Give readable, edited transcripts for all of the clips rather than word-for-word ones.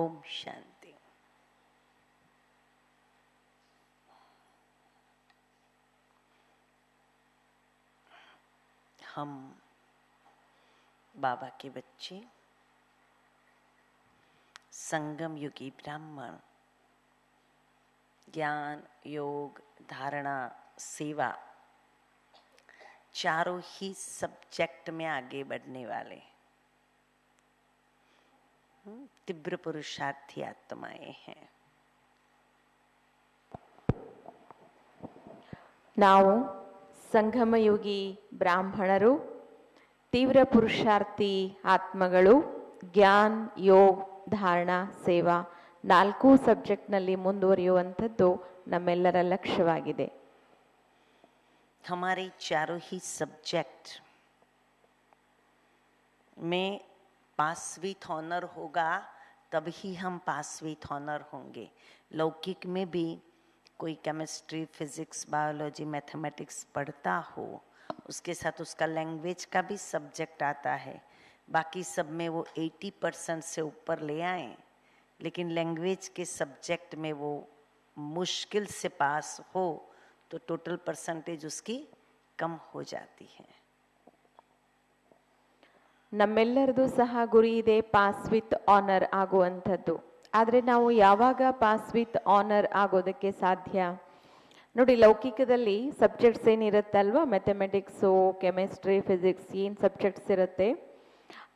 ओम शांति। हम बाबा के बच्चे, संगम युगी ब्राह्मण, ज्ञान, योग, धारणा, सेवा, चारों ही सब्जेक्ट में आगे बढ़ने वाले तीव्र पुरुषार्थी आत्माएं हैं। ನಾವು ಸಂಗಮಯುಗಿ ಬ್ರಾಹ್ಮಣರು, ತೀವ್ರ ಪುರುಷಾರ್ಥಿ ಆತ್ಮಗಳು, ಜ್ಞಾನ್, ಯೋಗ್, ಧಾರಣಾ, ಸೇವಾ 4 ಸಬ್ಜೆಕ್ಟ್ನಲ್ಲಿ ಮುಂದುವರಿಯುವಂಥದ್ದು ನಮ್ಮೆಲ್ಲರ ಲಕ್ಷ್ಯವಾಗಿದೆ. हमारे चारों ही सब्जेक्ट में पास विथ ऑनर होगा, तभी हम पास विथ ऑनर होंगे। लौकिक में भी कोई केमिस्ट्री, फिजिक्स, बायोलॉजी, मैथमेटिक्स पढ़ता हो, उसके साथ उसका लैंग्वेज का भी सब्जेक्ट आता है। बाकी सब में वो 80% से ऊपर ले आए, लेकिन लैंग्वेज के सब्जेक्ट में वो मुश्किल से पास हो तो टोटल परसेंटेज उसकी कम हो जाती है। ನಮ್ಮೆಲ್ಲರದು ಸಹ ಗುರಿ ಇದೆ ಪಾಸ್ ವಿತ್ ಆನರ್ ಆಗುವಂಥದ್ದು. ಆದರೆ ನಾವು ಯಾವಾಗ ಪಾಸ್ ವಿತ್ ಆನರ್ ಆಗೋದಕ್ಕೆ ಸಾಧ್ಯ? ನೋಡಿ, ಲೌಕಿಕದಲ್ಲಿ ಸಬ್ಜೆಕ್ಟ್ಸ್ ಏನಿರುತ್ತಲ್ವ, ಮ್ಯಾಥಮೆಟಿಕ್ಸು, ಕೆಮಿಸ್ಟ್ರಿ, ಫಿಸಿಕ್ಸ್, ಏನು ಸಬ್ಜೆಕ್ಟ್ಸ್ ಇರುತ್ತೆ,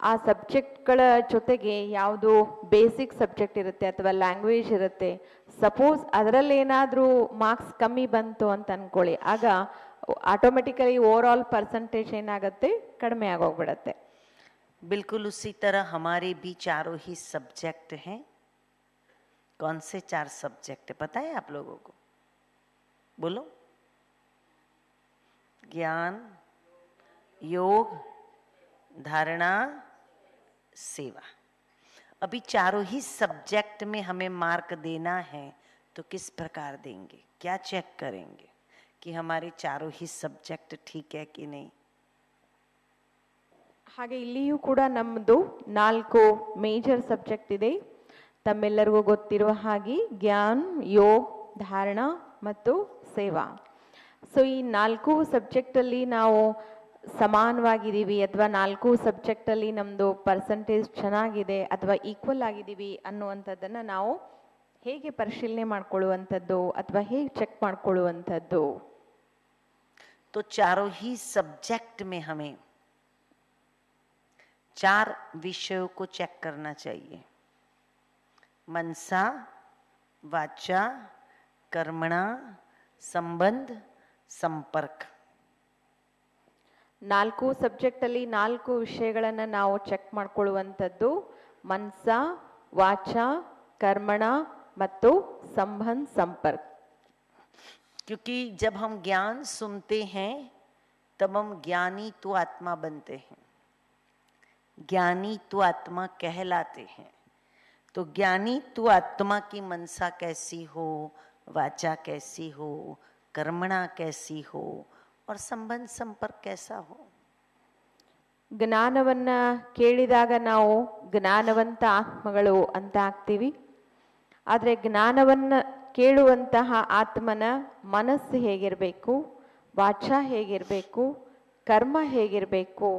ಆ ಸಬ್ಜೆಕ್ಟ್ಗಳ ಜೊತೆಗೆ ಯಾವುದು ಬೇಸಿಕ್ ಸಬ್ಜೆಕ್ಟ್ ಇರುತ್ತೆ ಅಥವಾ ಲ್ಯಾಂಗ್ವೇಜ್ ಇರುತ್ತೆ. ಸಪೋಸ್ ಅದರಲ್ಲಿ ಏನಾದರೂ ಮಾರ್ಕ್ಸ್ ಕಮ್ಮಿ ಬಂತು ಅಂತ ಅಂದ್ಕೊಳ್ಳಿ, ಆಗ ಆಟೋಮೆಟಿಕಲಿ ಓವರ್ ಆಲ್ ಪರ್ಸಂಟೇಜ್ ಏನಾಗುತ್ತೆ, ಕಡಿಮೆ ಆಗೋಗ್ಬಿಡತ್ತೆ. बिल्कुल उसी तरह हमारे भी चारों ही सब्जेक्ट हैं। कौन से 4 सब्जेक्ट है पता है आप लोगों को? बोलो। ज्ञान, योग, धारणा, सेवा। अभी चारों ही सब्जेक्ट में हमें मार्क देना है, तो किस प्रकार देंगे? क्या चेक करेंगे कि हमारे चारों ही सब्जेक्ट ठीक है कि नहीं? ಹಾಗೆ ಇಲ್ಲಿಯೂ ಕೂಡ ನಮ್ಮದು 4 ಮೇಜರ್ ಸಬ್ಜೆಕ್ಟ್ ಇದೆ. ತಮ್ಮೆಲ್ಲರಿಗೂ ಗೊತ್ತಿರುವ ಹಾಗೆ ಜ್ಞಾನ್, ಯೋಗ್, ಧಾರಣ ಮತ್ತು ಸೇವಾ. ಸೊ ಈ 4 ಸಬ್ಜೆಕ್ಟಲ್ಲಿ ನಾವು ಸಮಾನವಾಗಿದ್ದೀವಿ ಅಥವಾ 4 ಸಬ್ಜೆಕ್ಟಲ್ಲಿ ನಮ್ಮದು ಪರ್ಸಂಟೇಜ್ ಚೆನ್ನಾಗಿದೆ ಅಥವಾ ಈಕ್ವಲ್ ಆಗಿದ್ದೀವಿ ಅನ್ನುವಂಥದ್ದನ್ನು ನಾವು ಹೇಗೆ ಪರಿಶೀಲನೆ ಮಾಡ್ಕೊಳ್ಳುವಂಥದ್ದು ಅಥವಾ ಹೇಗೆ ಚೆಕ್ ಮಾಡ್ಕೊಳ್ಳುವಂಥದ್ದು? तो चारों ही सब्जेक्ट में हमें 4 विषयों को चेक करना चाहिए: मनसा, वाचा, कर्मणा, संबंध, संपर्क। 4 ಸಬ್ಜೆಕ್ಟಲ್ಲಿ 4 ವಿಷಯಗಳನ್ನು ನಾವು ಚೆಕ್ ಮಾಡ್ಕೊಳ್ಳುವಂಥದ್ದು ಮನಸ, ವಾಚ, ಕರ್ಮಣ ಮತ್ತು ಸಂಬಂಧ, ಸಂಪರ್ಕ. क्योंकि जब हम ज्ञान सुनते हैं तब हम ज्ञानी तो आत्मा बनते हैं, ज्ञानी तो आत्मा कहलाते हैं। तो ज्ञानी तो आत्मा की मनसा कैसी हो, वाचा कैसी हो, कर्मणा कैसी हो और संबंध संपर्क कैसा हो। ಜ್ಞಾನವನ್ನ ಕೇಳಿದಾಗ ನಾವು ಜ್ಞಾನವಂತ ಆತ್ಮಗಳು ಅಂತ ಆಗ್ತೀವಿ. ಆದರೆ ಜ್ಞಾನವನ್ನ ಕೇಳುವಂತಹ ಆತ್ಮನ ಮನಸ್ಸು ಹೇಗಿರಬೇಕು, ವಾಚ ಹೇಗಿರಬೇಕು, ಕರ್ಮ ಹೇಗಿರಬೇಕು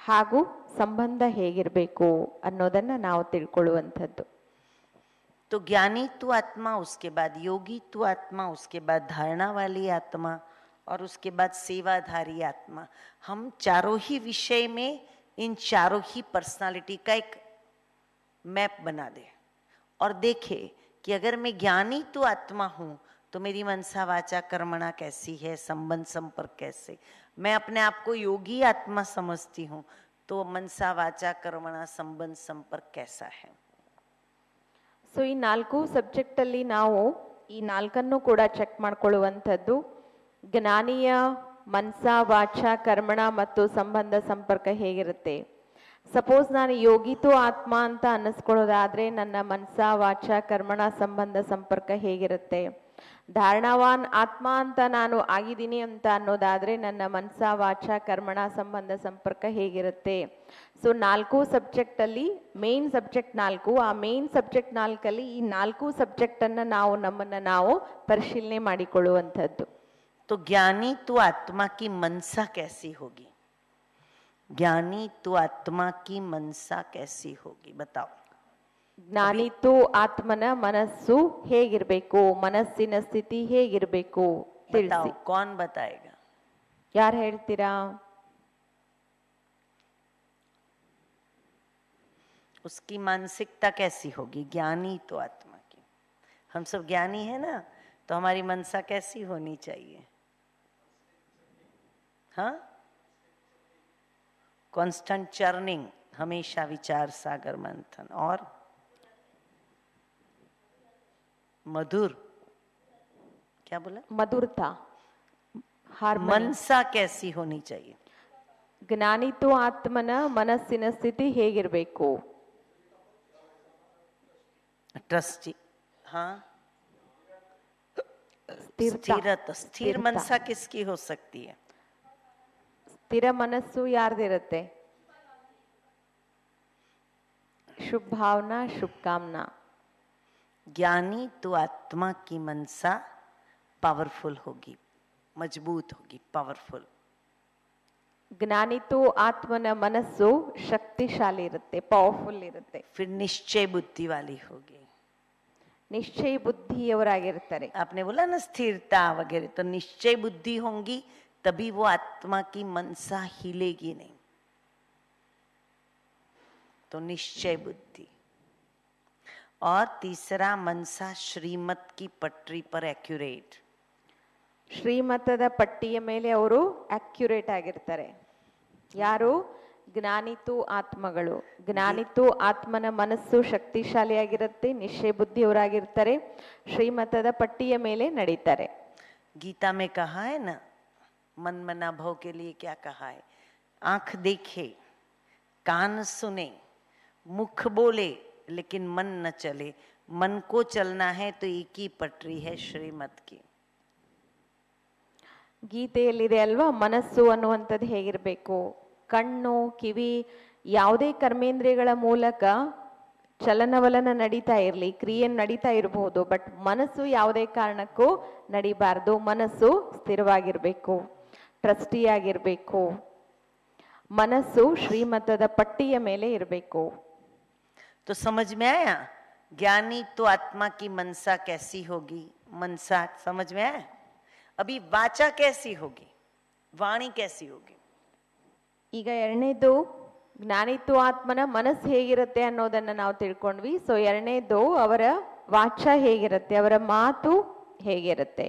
ಹಾಗೂ ಸಂಬಂಧ ಹೇಗಿರಬೇಕು ಅನ್ನೋದನ್ನು ನಾವು ತಿಳ್ಕೊಳ್ಳುವಂಥದ್ದು. तो ज्ञानी तो आत्मा, उसके बाद योगी तो आत्मा, उसके बाद धारणा वाली आत्मा और उसके बाद सेवाधारी आत्मा। हम चारों ही विषय में इन चारों ही पर्सनालिटी का एक मैप बना दे और देखे कि अगर मैं ज्ञानी तो आत्मा हूं तो मेरी मनसा, वाचा, कर्मणा कैसी है, संबंध संपर्क कैसे। मैं अपने आप को योगी आत्मा समझती हूं तो मनसा, वाचा, कर्मणा, संबंध संपर्क कैसा है। ಸೊ ಈ 4 ಸಬ್ಜೆಕ್ಟಲ್ಲಿ ನಾವು ಈ 4 ಕೂಡ ಚೆಕ್ ಮಾಡ್ಕೊಳ್ಳುವಂಥದ್ದು. ಜ್ಞಾನಿಯ ಮನಸ, ವಾಚ, ಕರ್ಮಣ ಮತ್ತು ಸಂಬಂಧ ಸಂಪರ್ಕ ಹೇಗಿರುತ್ತೆ. ಸಪೋಸ್ ನಾನು ಯೋಗಿತು ಆತ್ಮ ಅಂತ ಅನ್ನಿಸ್ಕೊಳ್ಳೋದಾದರೆ ನನ್ನ ಮನಸ, ವಾಚ, ಕರ್ಮಣ, ಸಂಬಂಧ ಸಂಪರ್ಕ ಹೇಗಿರುತ್ತೆ. ಧಾರಣವಾನ್ ಆತ್ಮ ಅಂತ ನಾನು ಆಗಿದ್ದೀನಿ ಅಂತ ಅನ್ನೋದಾದ್ರೆ ನನ್ನ ಮನಸ ವಾಚ ಕರ್ಮಣ ಸಂಬಂಧ ಸಂಪರ್ಕ ಹೇಗಿರುತ್ತೆ. ಸೊ 4 ಸಬ್ಜೆಕ್ಟ್ ಅಲ್ಲಿ ಮೇನ್ ಸಬ್ಜೆಕ್ಟ್ 4, ಆ ಮೇನ್ ಸಬ್ಜೆಕ್ಟ್ 4ಅಲ್ಲಿ ಈ 4 ಸಬ್ಜೆಕ್ಟ್ ಅನ್ನ ನಾವು ನಮ್ಮನ್ನ ನಾವು ಪರಿಶೀಲನೆ ಮಾಡಿಕೊಳ್ಳುವಂಥದ್ದು. तो ज्ञानी तो आत्मा की मनसा कैसी होगी? ज्ञानी तो आत्मा की मनसा कैसी होगी बताओ. ಜ್ಞಾನಿತು ಆತ್ಮನ ಮನಸ್ಸು ಹೇಗಿರ್ಬೇಕು, ಮನಸ್ಸಿನ ಸ್ಥಿತಿ ಹೇಗಿರ್ಬೇಕು बताओ ತಿಳಿಸಿ. कौन बताएगा? ಯಾರು ಹೇಳ್ತೀರಾ? उसकी मानसिकता कैसी होगी? ज्ञानी तो आत्मा की. हम सब ज्ञानी है ना, तो हमारी मनसा कैसी होनी चाहिए? हाँ, कांस्टेंट चर्निंग, हमेशा विचार सागर मंथन, और मधुर, क्या बोला? ಮಧುರತಾ, ಹಾರ್ಮನಿ. मनसा कैसी होनी चाहिए? ಜ್ಞಾನಿತು ಆತ್ಮನ ಮನಸ್ಸಿನ ಸ್ಥಿತಿ ಹೇಗಿರ್ಬೇಕು? ट्रस्टी, हाँ, ಸ್ಥಿರತಾ. स्थिर मनसा किसकी हो सकती है? ಸ್ಥಿರ ಮನಸ್ಸು ಯಾರ್ದಿರುತ್ತೆ? ಶುಭ ಭಾವನಾ, ಶುಭಕಾಮನಾ. ज्ञानी तो आत्मा की मनसा पावरफुल होगी, मजबूत होगी, पावरफुल. ಜ್ಞಾನಿತು ಆತ್ಮನ ಮನಸ್ಸು ಶಕ್ತಿಶಾಲಿ ಇರುತ್ತೆ, ಪವರ್ಫುಲ್ ಇರುತ್ತೆ. फिर निश्चय बुद्धि वाली होगी. ನಿಶ್ಚಯ ಬುದ್ಧಿಯವರಾಗಿರ್ತಾರೆ. आपने बोला ना स्थिरता वगैरह, तो निश्चय बुद्धि होंगी तभी वो आत्मा की मनसा हिलेगी नहीं. तो निश्चय बुद्धि. और तीसरा, मनसा श्रीमत की पटरी पर एक्यूरेट. ಶ್ರೀಮತದ ಪಟ್ಟಿಯ ಮೇಲೆ ಅವರು ಅಕ್ಯುರೇಟ್ ಆಗಿರ್ತಾರೆ. ಯಾರು? ಜ್ಞಾನಿತು ಆತ್ಮಗಳು. ಜ್ಞಾನಿತು ಆತ್ಮನ ಮನಸ್ಸು ಶಕ್ತಿಶಾಲಿಯಾಗಿರುತ್ತೆ, ನಿಶ್ಚಯ ಬುದ್ಧಿಯವರಾಗಿರ್ತಾರೆ, ಶ್ರೀಮತದ ಪಟ್ಟಿಯ ಮೇಲೆ ನಡೀತಾರೆ. गीता में कहा है ना, मन मना भव के लिए क्या कहा है? आंख देखे, कान सुने, मुख बोले, लेकिन मन न चले. मन को चलना है तो एक ही पटरी है, श्रीमत की. ಗೀತೆಯಲ್ಲಿದೆ ಅಲ್ವಾ, ಮನಸ್ಸು ಅನ್ನುವಂಥದ್ದು ಹೇಗಿರಬೇಕು? ಕಣ್ಣು, ಕಿವಿ, ಯಾವುದೇ ಕರ್ಮೇಂದ್ರಿಯಗಳ ಮೂಲಕ ಚಲನವಲನ ನಡೀತಾ ಇರಲಿ, ಕ್ರಿಯೆ ನಡೀತಾ ಇರಬಹುದು, ಬಟ್ ಮನಸ್ಸು ಯಾವುದೇ ಕಾರಣಕ್ಕೂ ನಡಿಬಾರ್ದು. ಮನಸ್ಸು ಸ್ಥಿರವಾಗಿರ್ಬೇಕು, ಟ್ರಸ್ಟಿಯಾಗಿರ್ಬೇಕು. ಮನಸ್ಸು ಶ್ರೀಮತದ ಪಟ್ಟಿಯ ಮೇಲೆ ಇರಬೇಕು. तो समझ में आया? ज्ञानी तो आत्मा की मनसा कैसी होगी? मनसा समझ में आया? अभी वाचा कैसी होगी? वाणी कैसी होगी? ಈಗ ಎರಡನೇದು ಜ್ಞಾನಿತು ಆತ್ಮನ ಮನಸ್ಸು ಹೇಗಿರುತ್ತೆ ಅನ್ನೋದನ್ನ ನಾವು ತಿಳ್ಕೊಂಡ್ವಿ. ಸೊ ಎರಡನೇದು ಅವರ ವಾಚ ಹೇಗಿರುತ್ತೆ, ಅವರ ಮಾತು ಹೇಗಿರುತ್ತೆ?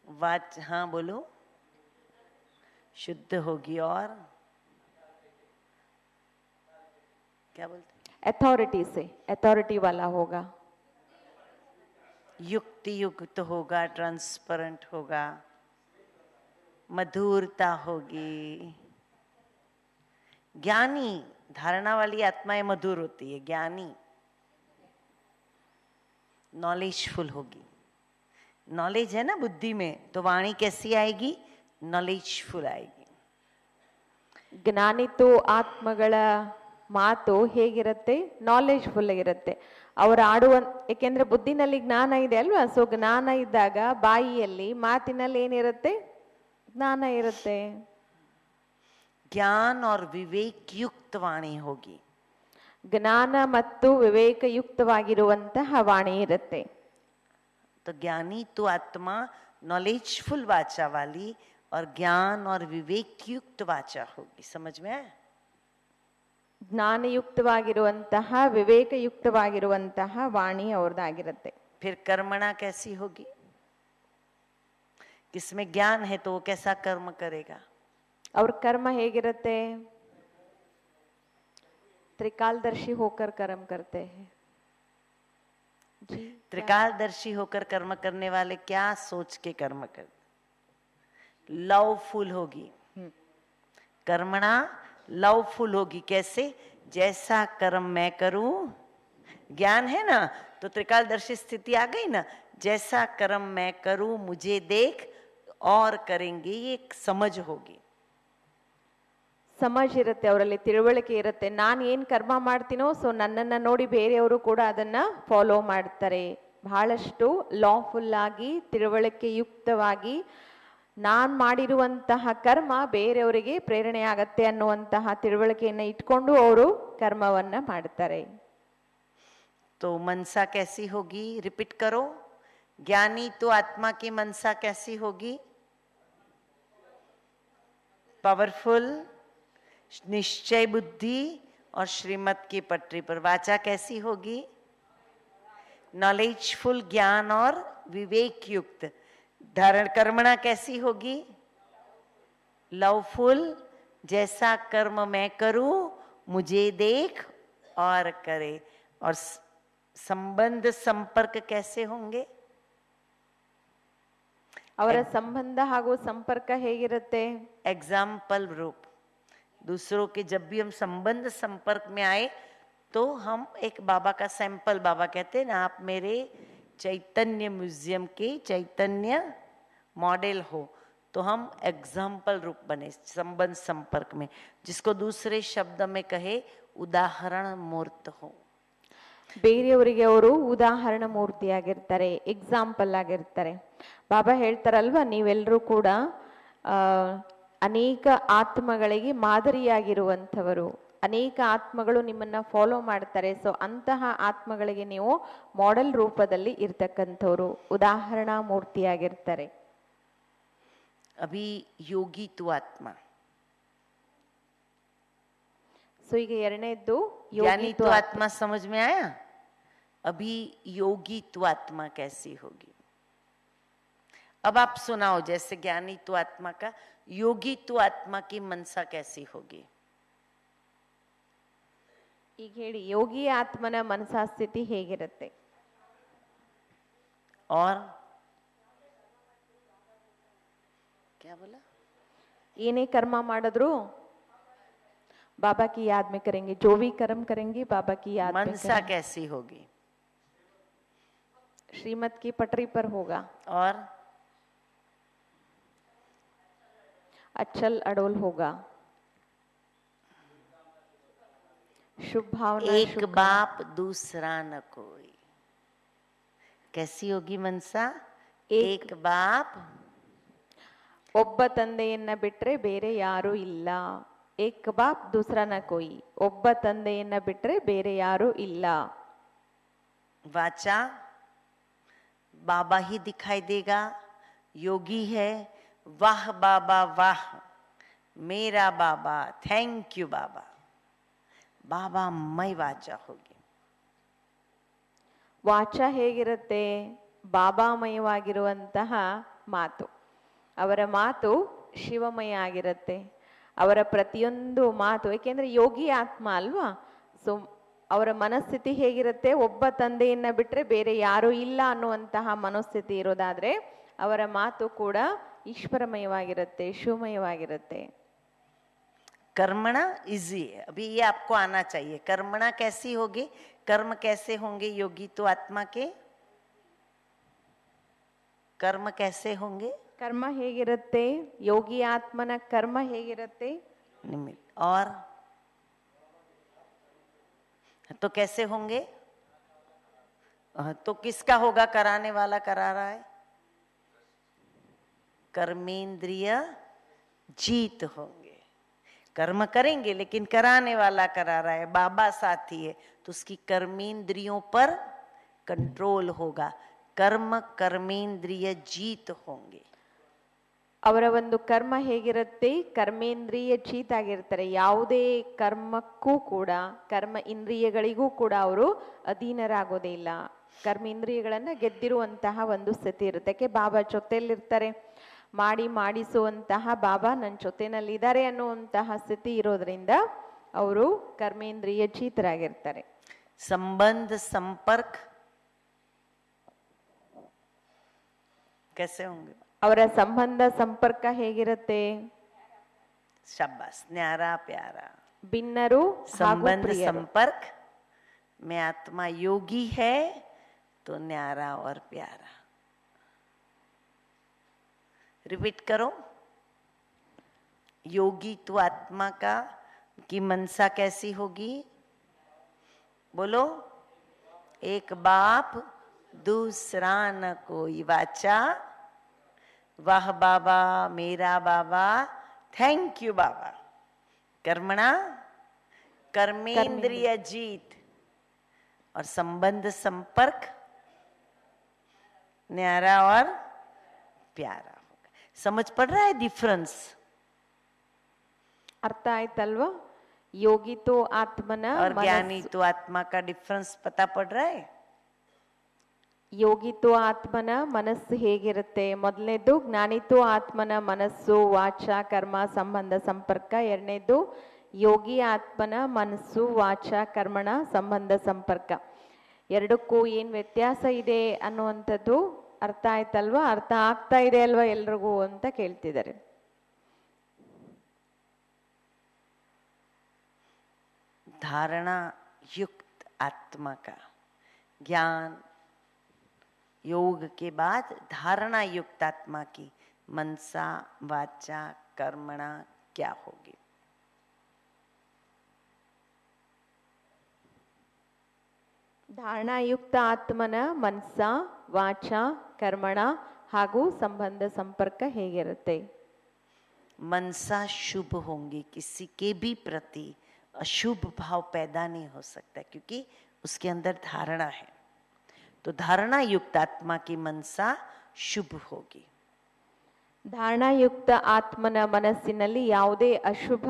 वाच, हाँ बोलो. शुद्ध होगी और क्या बोलते? अथॉरिटी से, अथॉरिटी वाला होगा. युक्ति युक्त होगा, ट्रांसपेरेंट होगा, मधुरता होगी. ज्ञानी, धारणा वाली आत्माएं मधुर होती है. ज्ञानी नॉलेजफुल होगी. नॉलेज है ना बुद्धि में, तो वाणी कैसी आएगी? नॉलेजफुल आएगी. ಜ್ಞಾನಿತು ಆತ್ಮಗಳ ಮಾತು ಹೇಗಿರುತ್ತೆ? ನಾಲೆಜ್ಫುಲ್ ಆಗಿರುತ್ತೆ. ಅವರು ಆಡುವ, ಏಕೆಂದ್ರೆ ಬುದ್ಧಿನಲ್ಲಿ ಜ್ಞಾನ ಇದೆ ಅಲ್ವಾ, ಸೊ ಜ್ಞಾನ ಇದ್ದಾಗ ಬಾಯಿಯಲ್ಲಿ ಮಾತಿನಲ್ಲಿ ಏನಿರುತ್ತೆ? ಜ್ಞಾನ ಇರುತ್ತೆ. ज्ञान और विवेक युक्त वाणी होगी. ಜ್ಞಾನ ಮತ್ತು ವಿವೇಕಯುಕ್ತವಾಗಿರುವಂತಹ ವಾಣಿ ಇರುತ್ತೆ. तो ज्ञानी तो आत्मा नॉलेजफुल वाचा वाली और ज्ञान और विवेक युक्त वाचा होगी. समझ में आया? ಜ್ಞಾನಯುಕ್ತವಾಗಿರುವಂತಹ ವಿವೇಕಯುಕ್ತವಾಗಿರುವಂತಹ ವಾಣಿ ಅವ್ರದ್ದಾಗಿರುತ್ತೆ. फिर कर्मणा कैसी होगी? किसमें ज्ञान है तो वो कैसा कर्म करेगा? ಅವ್ರ ಕರ್ಮ ಹೇಗಿರುತ್ತೆ? त्रिकालदर्शी होकर कर्म करते हैं. त्रिकालदर्शी होकर कर्म करने वाले क्या सोच के कर्म करते? लवफुल होगी. कर्मणा लवफुल होगी. कैसे? जैसा कर्म मैं करूं, ज्ञान है ना, तो त्रिकालदर्शी स्थिति आ गई ना, जैसा कर्म मैं करूं मुझे देख और करेंगे, ये एक समझ होगी. ಸಮಜ್ ಇರುತ್ತೆ, ಅವರಲ್ಲಿ ತಿಳುವಳಿಕೆ ಇರುತ್ತೆ. ನಾನು ಏನು ಕರ್ಮ ಮಾಡ್ತೀನೋ ಸೊ ನನ್ನನ್ನು ನೋಡಿ ಬೇರೆಯವರು ಕೂಡ ಅದನ್ನ ಫಾಲೋ ಮಾಡ್ತಾರೆ. ಬಹಳಷ್ಟು ಲಾಫುಲ್ ಆಗಿ ತಿಳುವಳಿಕೆಯುಕ್ತವಾಗಿ ನಾನು ಮಾಡಿರುವಂತಹ ಕರ್ಮ ಬೇರೆಯವರಿಗೆ ಪ್ರೇರಣೆ ಆಗತ್ತೆ ಅನ್ನುವಂತಹ ತಿಳುವಳಿಕೆಯನ್ನು ಇಟ್ಕೊಂಡು ಅವರು ಕರ್ಮವನ್ನ ಮಾಡ್ತಾರೆ. तो मनसा कैसी होगी? रिपीट करो. ज्ञानी तो आत्मा की मनसा कैसी होगी? पावरफुल, निश्चय बुद्धि और श्रीमत की पटरी पर. वाचा कैसी होगी? नॉलेजफुल, ज्ञान और विवेक युक्त. धारण कर्मणा कैसी होगी? लवफुल, जैसा कर्म मैं करूं मुझे देख और करे. और संबंध संपर्क कैसे होंगे? ಅವರ ಸಂಬಂಧ ಹಾಗೂ ಸಂಪರ್ಕ ಹೇಗಿರುತ್ತೆ? एग्जाम्पल रूप. दूसरों के जब भी हम संबंध संपर्क में आए तो हम एक बाबा का सैंपल, बाबा कहते हैं ना आप मेरे चैतन्य म्यूजियम के चैतन्य मॉडल हो, तो हम एग्जाम्पल रूप बने संबंध संपर्क में. जिसको दूसरे शब्द में कहे उदाहरण मूर्त हो. ಬೇರೆಯವರಿಗೆ ಅವರು ಉದಾಹರಣ ಮೂರ್ತಿಯಾಗಿರ್ತಾರೆ, ಎಕ್ಸಾಂಪಲ್ ಆಗಿರ್ತಾರೆ. ಬಾಬಾ ಹೇಳ್ತಾರಲ್ವಾ, ನೀವೆಲ್ಲರೂ ಕೂಡ ಅನೇಕ ಆತ್ಮಗಳಿಗೆ ಮಾದರಿಯಾಗಿರುವಂಥವರು. ಅನೇಕ ಆತ್ಮಗಳು ನಿಮ್ಮನ್ನ ಫಾಲೋ ಮಾಡ್ತಾರೆ. ಸೊ ಅಂತಹ ಆತ್ಮಗಳಿಗೆ ನೀವು ಮಾಡೆಲ್ ರೂಪದಲ್ಲಿ ಇರ್ತಕ್ಕಂಥವ್ರು, ಉದಾಹರಣಾ ಮೂರ್ತಿಯಾಗಿರ್ತಾರೆ. अभी योगी तु आत्मा. ಸೊ ಈಗ ಎರಡನೇದ್ದು यानी तो आत्मा समझ में आया. अभी योगी तु आत्मा कैसी होगी? अब आप सुनाओ, जैसे ज्ञानी तु आत्मा का, योगी तु आत्मा की मनसा कैसी होगी? ಈಗ ಹೇಳಿ, ಯೋಗಿ ಆತ್ಮನ ಮನಸಾ ಸ್ಥಿತಿ ಹೇಗಿರುತ್ತೆ? और क्या बोला? ಏನೇ ಕರ್ಮ ಮಾಡಿದ್ರು बाबा की याद में करेंगे. जो भी कर्म करेंगे बाबा की याद में मनसा कैसी होगी? श्रीमत की पटरी पर होगा. और अचल अडोल होगा. शुभ भावना, एक बाप दूसरा न कोई. कैसी होगी मनसा? एक बाप, ಒಬ್ಬ ತಂದೆಯನ್ನ ಬಿಟ್ರೆ ಬೇರೆ ಯಾರು ಇಲ್ಲ. ಏಕ್ ಬಾಪ್ ದೂಸರಾ ನ ಕೋಯಿ. ಒಬ್ಬ ತಂದೆಯನ್ನ ಬಿಟ್ರೆ ಬೇರೆ ಯಾರು ಇಲ್ಲ. वाचा बाबा ही दिखाई देगा. योगी है, वाह बाबा वाह, मेरा बाबा, थैंक यू बाबा. बाबा मई वाचा होगी. ವಾಚ ಹೇಗಿರುತ್ತೆ? ಬಾಬಾಮಯವಾಗಿರುವಂತಹ ಮಾತು. ಅವರ ಮಾತು ಶಿವಮಯ ಆಗಿರುತ್ತೆ. ಅವರ ಪ್ರತಿಯೊಂದು ಮಾತು, ಏಕೆಂದ್ರೆ ಯೋಗಿ ಆತ್ಮ ಅಲ್ವಾ. ಸೊ ಅವರ ಮನಸ್ಥಿತಿ ಹೇಗಿರುತ್ತೆ? ಒಬ್ಬ ತಂದೆಯನ್ನ ಬಿಟ್ರೆ ಬೇರೆ ಯಾರು ಇಲ್ಲ ಅನ್ನುವಂತಹ ಮನಸ್ಥಿತಿ ಇರೋದಾದ್ರೆ ಅವರ ಮಾತು ಕೂಡ ಈಶ್ವರಮಯವಾಗಿರುತ್ತೆ, ಶಿವಮಯವಾಗಿರುತ್ತೆ. कर्मणा इजी है. अभी ये आपको आना चाहिए. कर्मणा कैसी होगी? कर्म कैसे होंगे योगी तो आत्मा के? कर्म कैसे होंगे? ಕರ್ಮ ಹೇಗಿರುತ್ತೆ? ಯೋಗಿ ಆತ್ಮನ ಕರ್ಮ ಹೇಗಿರುತ್ತೆ? निमित्त. और तो कैसे होंगे? तो किसका होगा? कराने वाला करा रहा है. कर्मेंद्रिय जीत होंगे. कर्म करेंगे लेकिन कराने वाला करा रहा है, बाबा साथी है, तो उसकी कर्मेंद्रियों पर कंट्रोल होगा. कर्म कर्मेंद्रिय जीत होंगे. ಅವರ ಒಂದು ಕರ್ಮ ಹೇಗಿರುತ್ತೆ? ಕರ್ಮೇಂದ್ರಿಯ ಜೀತ್ ಆಗಿರ್ತಾರೆ. ಯಾವುದೇ ಕರ್ಮಕ್ಕೂ ಕೂಡ, ಕರ್ಮ ಇಂದ್ರಿಯಗಳಿಗೂ ಕೂಡ ಅವರು ಅಧೀನರಾಗೋದೇ ಇಲ್ಲ. ಕರ್ಮೇಂದ್ರಿಯಗಳನ್ನ ಗೆದ್ದಿರುವಂತಹ ಒಂದು ಸ್ಥಿತಿ ಇರುತ್ತೆ. ಯಾಕೆ? ಬಾಬಾ ಜೊತೆಯಲ್ಲಿರ್ತಾರೆ. ಮಾಡಿಸುವಂತಹ ಬಾಬಾ ನನ್ನ ಜೊತೆನಲ್ಲಿದ್ದಾರೆ ಅನ್ನುವಂತಹ ಸ್ಥಿತಿ ಇರೋದ್ರಿಂದ ಅವರು ಕರ್ಮೇಂದ್ರಿಯ ಜೀತರಾಗಿರ್ತಾರೆ. संबंध संपर्क कैसे होंगे? ಅವರ ಸಂಬಂಧ ಸಂಪರ್ಕ ಹೇಗಿರುತ್ತೆ? शाबाश, न्यारा प्यारा. ಭಿನ್ನರು ಹಾಗೂ संबंध ಪ್ರಿಯರು. संपर्क में आत्मा योगी है तो न्यारा और प्यारा. रिपीट करो। योगी तो आत्मा का की मनसा कैसी होगी? बोलो। एक बाप दूसरा न कोई वाचा, वाह बाबा मेरा बाबा, थैंक यू बाबा। कर्मणा कर्मेंद्रिय जीत और संबंध संपर्क न्यारा और प्यारा होगा। समझ पड़ रहा है डिफरेंस? ಅರ್ಥ ಆಯ್ತಲ್ವಾ? ಯೋಗಿ ತೋ ಆತ್ಮನ और ज्ञानी तो आत्मा का डिफरेंस पता पड़ रहा है? ಯೋಗಿತ್ವ ಆತ್ಮನ ಮನಸ್ಸು ಹೇಗಿರುತ್ತೆ? ಮೊದಲನೇದು ಜ್ಞಾನಿತ್ವ ಆತ್ಮನ ಮನಸ್ಸು ವಾಚ ಕರ್ಮ ಸಂಬಂಧ ಸಂಪರ್ಕ. ಎರಡನೇದು ಯೋಗಿ ಆತ್ಮನ ಮನಸ್ಸು ವಾಚ ಕರ್ಮಣ ಸಂಬಂಧ ಸಂಪರ್ಕ. ಎರಡಕ್ಕೂ ಏನು ವ್ಯತ್ಯಾಸ ಇದೆ ಅನ್ನುವಂಥದ್ದು ಅರ್ಥ ಆಯ್ತಲ್ವಾ? ಅರ್ಥ ಆಗ್ತಾ ಇದೆ ಅಲ್ವಾ ಎಲ್ರಿಗೂ ಅಂತ ಕೇಳ್ತಿದ್ದಾರೆ. धारणा युक्त आत्मा का ज्ञान योग के बाद धारणा युक्त आत्मा की मनसा वाचा कर्मणा क्या होगी? ಧಾರಣಾಯುಕ್ತ ಆತ್ಮನ ಮನಸ ವಾಚ ಕರ್ಮಣ ಹಾಗೂ ಸಂಬಂಧ ಸಂಪರ್ಕ ಹೇಗಿರುತ್ತೆ? मनसा शुभ होंगी, किसी के भी प्रति अशुभ भाव पैदा नहीं हो सकता क्योंकि उसके अंदर धारणा है। तो धारणा युक्त आत्मा की मनसा शुभ होगी। ಧಾರಣಾಯುಕ್ತ ಆತ್ಮನ ಮನಸ್ಸಿನಲ್ಲಿ ಯಾವುದೇ ಅಶುಭ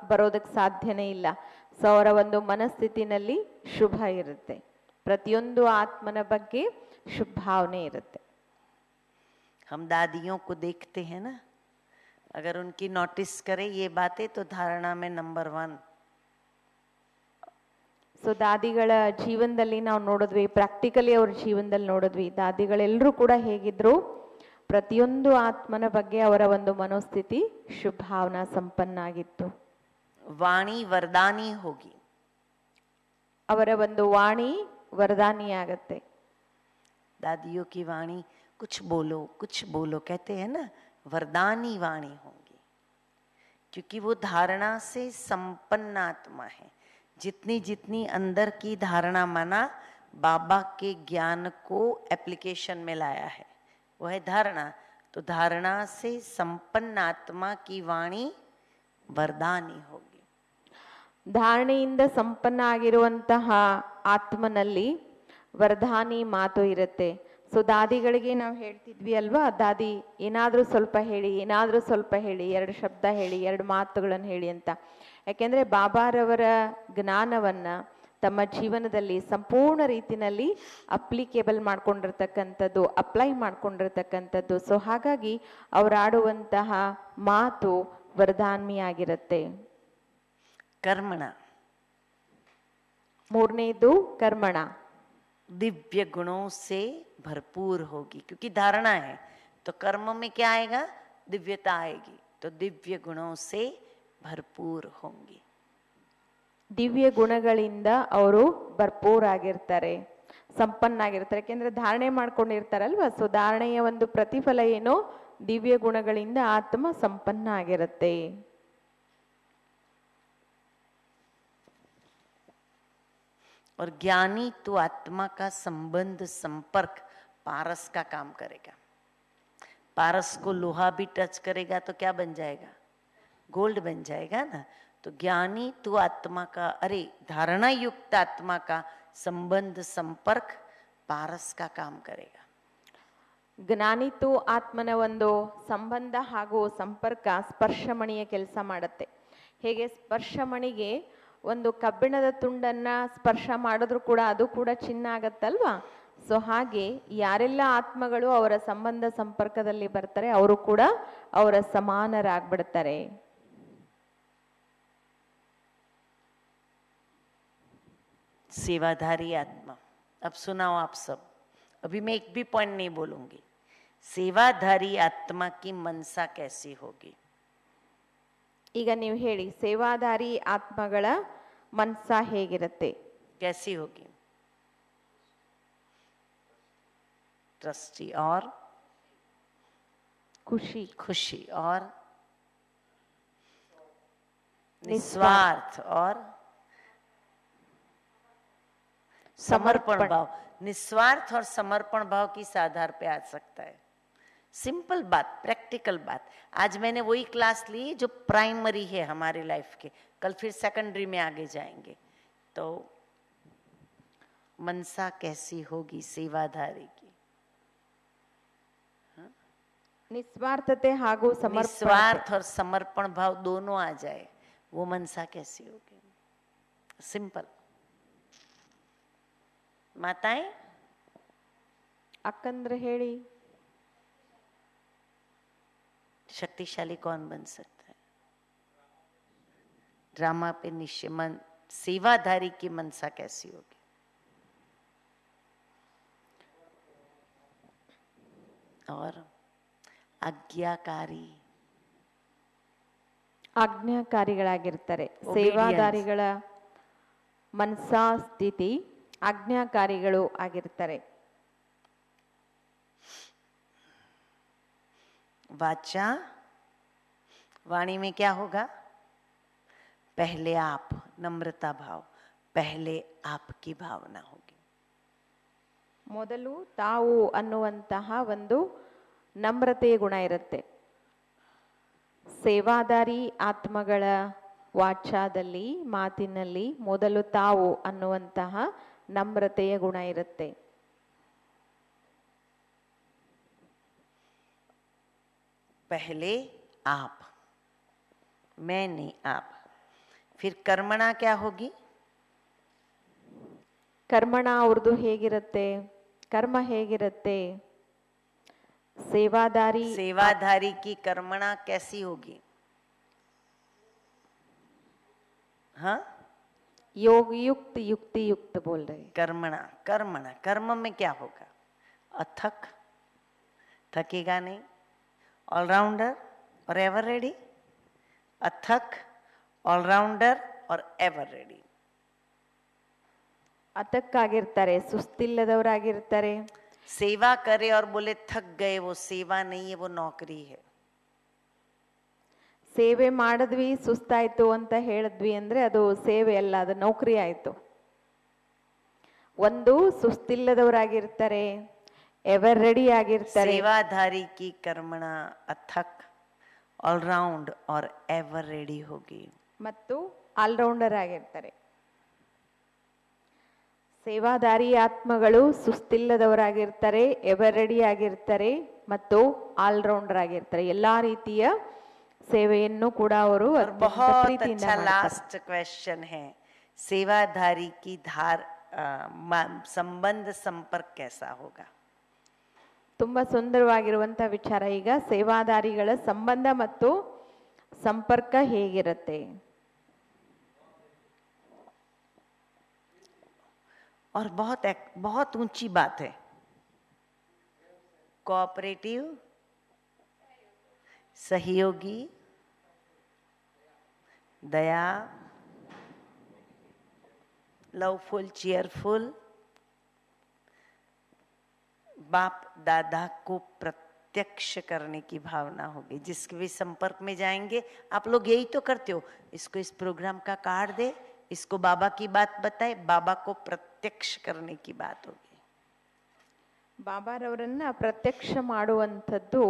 ಬರೋದಕ್ಕೆ ಸಾಧ್ಯನೇ ಇಲ್ಲ. ಸೊ ಅವರ ಒಂದು ಮನಸ್ಥಿತಿನಲ್ಲಿ ಶುಭ ಇರುತ್ತೆ. ಪ್ರತಿಯೊಂದು ಆತ್ಮನ ಬಗ್ಗೆ ಶುಭ ಭಾವನೆ ಇರುತ್ತೆ. हम दादियों को देखते हैं ना, अगर उनकी नोटिस करें ये बातें तो धारणा में नंबर 1। ಸೊ ದಾದಿಗಳ ಜೀವನದಲ್ಲಿ ನಾವು ನೋಡಿದ್ವಿ, ಪ್ರಾಕ್ಟಿಕಲಿ ಅವ್ರ ಜೀವನದಲ್ಲಿ ನೋಡಿದ್ವಿ. ದಾದಿಗಳೆಲ್ಲರೂ ಕೂಡ ಹೇಗಿದ್ರು? ಪ್ರತಿಯೊಂದು ಆತ್ಮನ ಬಗ್ಗೆ ಅವರ ಒಂದು ಮನೋಸ್ಥಿತಿ ಶುಭ ಭಾವನಾ ಸಂಪನ್ನ ಆಗಿತ್ತು. वाणी वरदानी होगी, ಅವರ ಒಂದು ವಾಣಿ ವರದಾನಿ ಆಗತ್ತೆ. दादियों की वाणी कुछ बोलो कहते हैं ना, वरदानी वाणी होंगी क्योंकि वो धारणा से संपन्न आत्मा है। जितनी जितनी अंदर की धारणा माना बाबा के ज्ञान को एप्लीकेशन में लाया है वो है धारणा। तो धारणा से संपन्न आत्मा की वाणी वरदानी होगी। ಧಾರಣೆಯಿಂದ ಸಂಪನ್ನ ಆಗಿರುವಂತಹ ಆತ್ಮನಲ್ಲಿ ವರದಾನಿ ಮಾತು ಇರುತ್ತೆ. ಸೊ ದಾದಿಗಳಿಗೆ ನಾವು ಹೇಳ್ತಿದ್ವಿ ಅಲ್ವಾ, ದಾದಿ ಏನಾದರೂ ಸ್ವಲ್ಪ ಹೇಳಿ, ಏನಾದರೂ ಸ್ವಲ್ಪ ಹೇಳಿ, 2 ಶಬ್ದ ಹೇಳಿ, 2 ಮಾತುಗಳನ್ನು ಹೇಳಿ ಅಂತ. ಯಾಕೆಂದರೆ ಬಾಬಾರವರ ಜ್ಞಾನವನ್ನು ತಮ್ಮ ಜೀವನದಲ್ಲಿ ಸಂಪೂರ್ಣ ರೀತಿಯಲ್ಲಿ ಅಪ್ಲಿಕೇಬಲ್ ಮಾಡ್ಕೊಂಡಿರ್ತಕ್ಕಂಥದ್ದು, ಅಪ್ಲೈ ಮಾಡ್ಕೊಂಡಿರ್ತಕ್ಕಂಥದ್ದು. ಸೊ ಹಾಗಾಗಿ ಅವರಾಡುವಂತಹ ಮಾತು ವರದಾನ್ಮಿಯಾಗಿರುತ್ತೆ. कर्मणा ಮೂರನೇದು ಕರ್ಮಣ, दिव्य गुणों से भरपूर होगी क्योंकि धारणा है। तो कर्म में क्या आएगा? दिव्यता आएगी। तो दिव्य गुणों से भरपूर होंगी। ದಿವ್ಯ ಗುಣಗಳಿಂದ ಅವರು ಭರ್ಪೂರಾಗಿರ್ತಾರೆ, ಸಂಪನ್ನಾಗಿರ್ತಾರೆ. ಯಾಕೆಂದ್ರೆ ಧಾರಣೆ ಮಾಡ್ಕೊಂಡಿರ್ತಾರಲ್ವ. ಸೊ ಧಾರಣೆಯ ಒಂದು ಪ್ರತಿಫಲ ಏನೋ ದಿವ್ಯ ಗುಣಗಳಿಂದ ಆತ್ಮ ಸಂಪನ್ನ ಆಗಿರುತ್ತೆ. और ज्ञानी तो आत्मा का संबंध संपर्क पारस का काम करेगा। पारस को लोहा भी टच करेगा तो क्या बन जाएगा? गोल्ड बन जाएगा ना। तो ज्ञानी तो आत्मा का, अरे धारणा युक्त आत्मा का संबंध संपर्क पारस का काम करेगा। ಜ್ಞಾನಿತು ಆತ್ಮನ ಒಂದು ಸಂಬಂಧ ಹಾಗೂ ಸಂಪರ್ಕ ಸ್ಪರ್ಶಮಣಿಯ ಕೆಲಸ ಮಾಡುತ್ತೆ. ಹೇಗೆ ಸ್ಪರ್ಶಮಣಿಗೆ ಒಂದು ಕಬ್ಬಿಣದ ತುಂಡನ್ನ ಸ್ಪರ್ಶ ಮಾಡಿದ್ರು ಕೂಡ ಅದು ಕೂಡ ಚಿನ್ನ ಆಗತ್ತಲ್ವಾ. ಸೊ ಹಾಗೆ ಯಾರೆಲ್ಲ ಆತ್ಮಗಳು ಅವರ ಸಂಬಂಧ ಸಂಪರ್ಕದಲ್ಲಿ ಬರ್ತಾರೆ ಅವರು ಕೂಡ ಅವರ ಸಮಾನರಾಗ್ಬಿಡ್ತಾರೆ. सेवाधारी आत्मा, अब सुनाओ आप सब, अभी मैं एक भी पॉइंट नहीं बोलूंगी। सेवाधारी आत्मा की मनसा कैसी होगी? ಈಗ ನೀವು ಹೇಳಿ, ಸೇವಾದಾರಿ ಆತ್ಮಗಳ ಮನಸ ಹೇಗಿರುತ್ತೆ? कैसी होगी? ट्रस्टी और खुशी, खुशी, और निस्वार्थ और समर्पण भाव। निस्वार्थ और समर्पण भाव किस आधार पे आ सकता है? सिंपल बात, प्रैक्टिकल बात। आज मैंने वही क्लास ली जो प्राइमरी है हमारे लाइफ के, कल फिर सेकेंडरी में आगे जाएंगे। तो मनसा कैसी होगी सेवाधारी की? ನಿಸ್ವಾರ್ಥತೆ ಹಾಗೂ ಸಮರ್ಪಣತೆ, निस्वार्थ और समर्पण भाव दोनों आ जाए, वो मनसा कैसी होगी? सिंपल। माताएं, ಅಕ್ಕಂದ್ರೆ ಹೇಳಿ, शक्तिशाली कौन बन सकता है? ड्रामा पे निश्चय मन, सेवाधारी की मनसा कैसी होगी? और आज्ञाकारी, ಆಜ್ಞಾಕಾರಿಗಳಾಗಿರ್ತಾರೆ. Obedience. ಸೇವಾದಾರಿಗಳ ಮನಸಾ ಸ್ಥಿತಿ ಆಜ್ಞಾಕಾರಿಗಳು ಆಗಿರ್ತಾರೆ. वाचा, वाणी में क्या होगा? पहले आप, नम्रता भाव, पहले आपकी भावना होगी। ಮೊದಲು ತಾವು ಅನ್ನುವಂತಹ ಒಂದು ನಮ್ರತೆಯ ಗುಣ ಇರುತ್ತೆ. ಸೇವಾದಾರಿ ಆತ್ಮಗಳ ವಾಚಾದಲ್ಲಿ, ಮಾತಿನಲ್ಲಿ ಮೊದಲು ತಾವು ಅನ್ನುವಂತಹ ನಮ್ರತೆಯ ಗುಣ ಇರುತ್ತೆ. पहले आप, मैं नहीं आप। फिर कर्मणा क्या होगी? ಕರ್ಮಣ ಅವ್ರದ್ದು ಹೇಗಿರುತ್ತೆ? ಕರ್ಮ ಹೇಗಿರುತ್ತೆ? ಸೇವಾದಾರಿ, सेवाधारी की कर्मणा कैसी होगी? हाँ, योगयुक्त युक्तियुक्त बोल रहे. कर्मणा, कर्मणा, कर्म में क्या होगा? अथक, थकेगा नहीं, ऑलराउंडर और एवर रेडी। अथक, ऑलराउंडर और एवर रेडी। ಅತಕ್ಕಾಗಿರ್ತಾರೆ, ಸುಸ್ತಿಲ್ಲದವರಾಗಿರ್ತಾರೆ. सेवा करे और बोले थक गए, वो सेवा नहीं है, वो नौकरी है। ಸೇವೆ ಮಾಡಿದ್ವಿ ಸುಸ್ತಾಯ್ತು ಅಂತ ಹೇಳಿದ್ವಿ ಅಂದ್ರೆ ಅದು ಸೇವೆ ಅಲ್ಲ, ಅದು ನೌಕರಿ ಆಯ್ತು. ಒಂದು ಸುಸ್ತಿಲ್ಲದವರಾಗಿರ್ತಾರೆ, ಎವರ್ ರೆಡಿ ಆಗಿರ್ತಾರೆ. सेवाधारी की कर्मणा अथक, ऑलराउंड और एवर रेडी होगी। ಮತ್ತು ಆಲ್ರೌಂಡರ್ ಆಗಿರ್ತಾರೆ. ಸೇವಾದಾರಿ ಆತ್ಮಗಳು ಸುಸ್ತಿಲ್ಲದವರಾಗಿರ್ತಾರೆ, ಎವರ್ ರೆಡಿ ಆಗಿರ್ತಾರೆ ಮತ್ತು ಆಲ್ರೌಂಡರ್ ಆಗಿರ್ತಾರೆ. ಎಲ್ಲಾ ರೀತಿಯ ಸೇವೆಯನ್ನು ಕೂಡ ಅವರು ಅತ್ಯಂತ बहुत ಪ್ರೀತಿಯಿಂದ अच्छा ಮಾಡ್ತಾರೆ. लास्ट क्वेश्चन है, सेवाधारी की संबंध संपर्क कैसा होगा? ತುಂಬಾ ಸುಂದರವಾಗಿರುವಂತಹ ವಿಚಾರ. ಈಗ ಸೇವಾದಾರಿಗಳ ಸಂಬಂಧ ಮತ್ತು ಸಂಪರ್ಕ ಹೇಗಿರುತ್ತೆ? और बहुत ऊंची बात है, कोऑपरेटिव, सहयोगी, दया, लवफुल, चीयरफुल, बाप दादा को प्रत्यक्ष करने की भावना होगी। जिसके भी संपर्क में जाएंगे, आप लोग यही तो करते हो, इसको इस प्रोग्राम का कार्ड दे, इसको बाबा की बात बताए, बाबा को प्रत्यक्ष करने की बात होगी। ಬಾಬಾರವರನ್ನ ಪ್ರತ್ಯಕ್ಷ ಮಾಡುವಂಥದ್ದು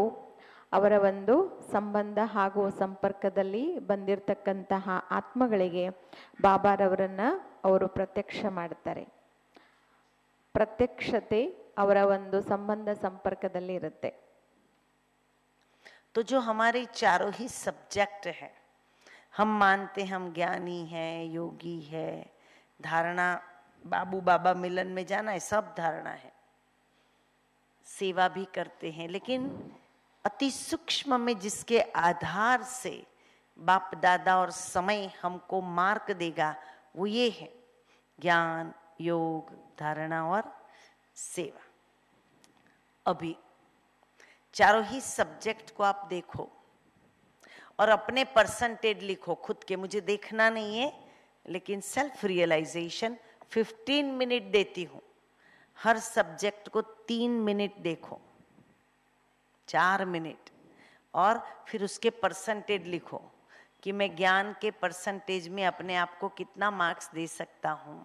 ಅವರ ಒಂದು ಸಂಬಂಧ ಹಾಗೂ ಸಂಪರ್ಕದಲ್ಲಿ ಬಂದಿರತಕ್ಕಂತಹ ಆತ್ಮಗಳಿಗೆ ಬಾಬಾರವರನ್ನ ಅವರು ಪ್ರತ್ಯಕ್ಷ ಮಾಡ್ತಾರೆ. ಪ್ರತ್ಯಕ್ಷತೆ ಅವರ ಒಂದು ಸಂಬಂಧ ಸಂಪರ್ಕದಲ್ಲಿ ಇರುತ್ತೆ. तो जो हमारे चारों ही सब्जेक्ट है, हम मानते हम ज्ञानी है, योगी है, धारणा बाबू बाबा मिलन में जाना है, सब धारणा है, सेवा भी करते हैं, लेकिन अति सूक्ष्म में जिसके आधार से बाप दादा और समय हमको मार्क देगा, वो ये है ज्ञान, योग, धारणा और सेवा। अभी चारों ही सब्जेक्ट को आप देखो और अपने परसेंटेज लिखो खुद के, मुझे देखना नहीं है, लेकिन सेल्फ रियलाइजेशन 15 मिनट देती हूं। हर सब्जेक्ट को 3 मिनट देखो, 4 मिनट, और फिर उसके परसेंटेज लिखो कि मैं ज्ञान के परसेंटेज में अपने आप को कितना मार्क्स दे सकता हूँ,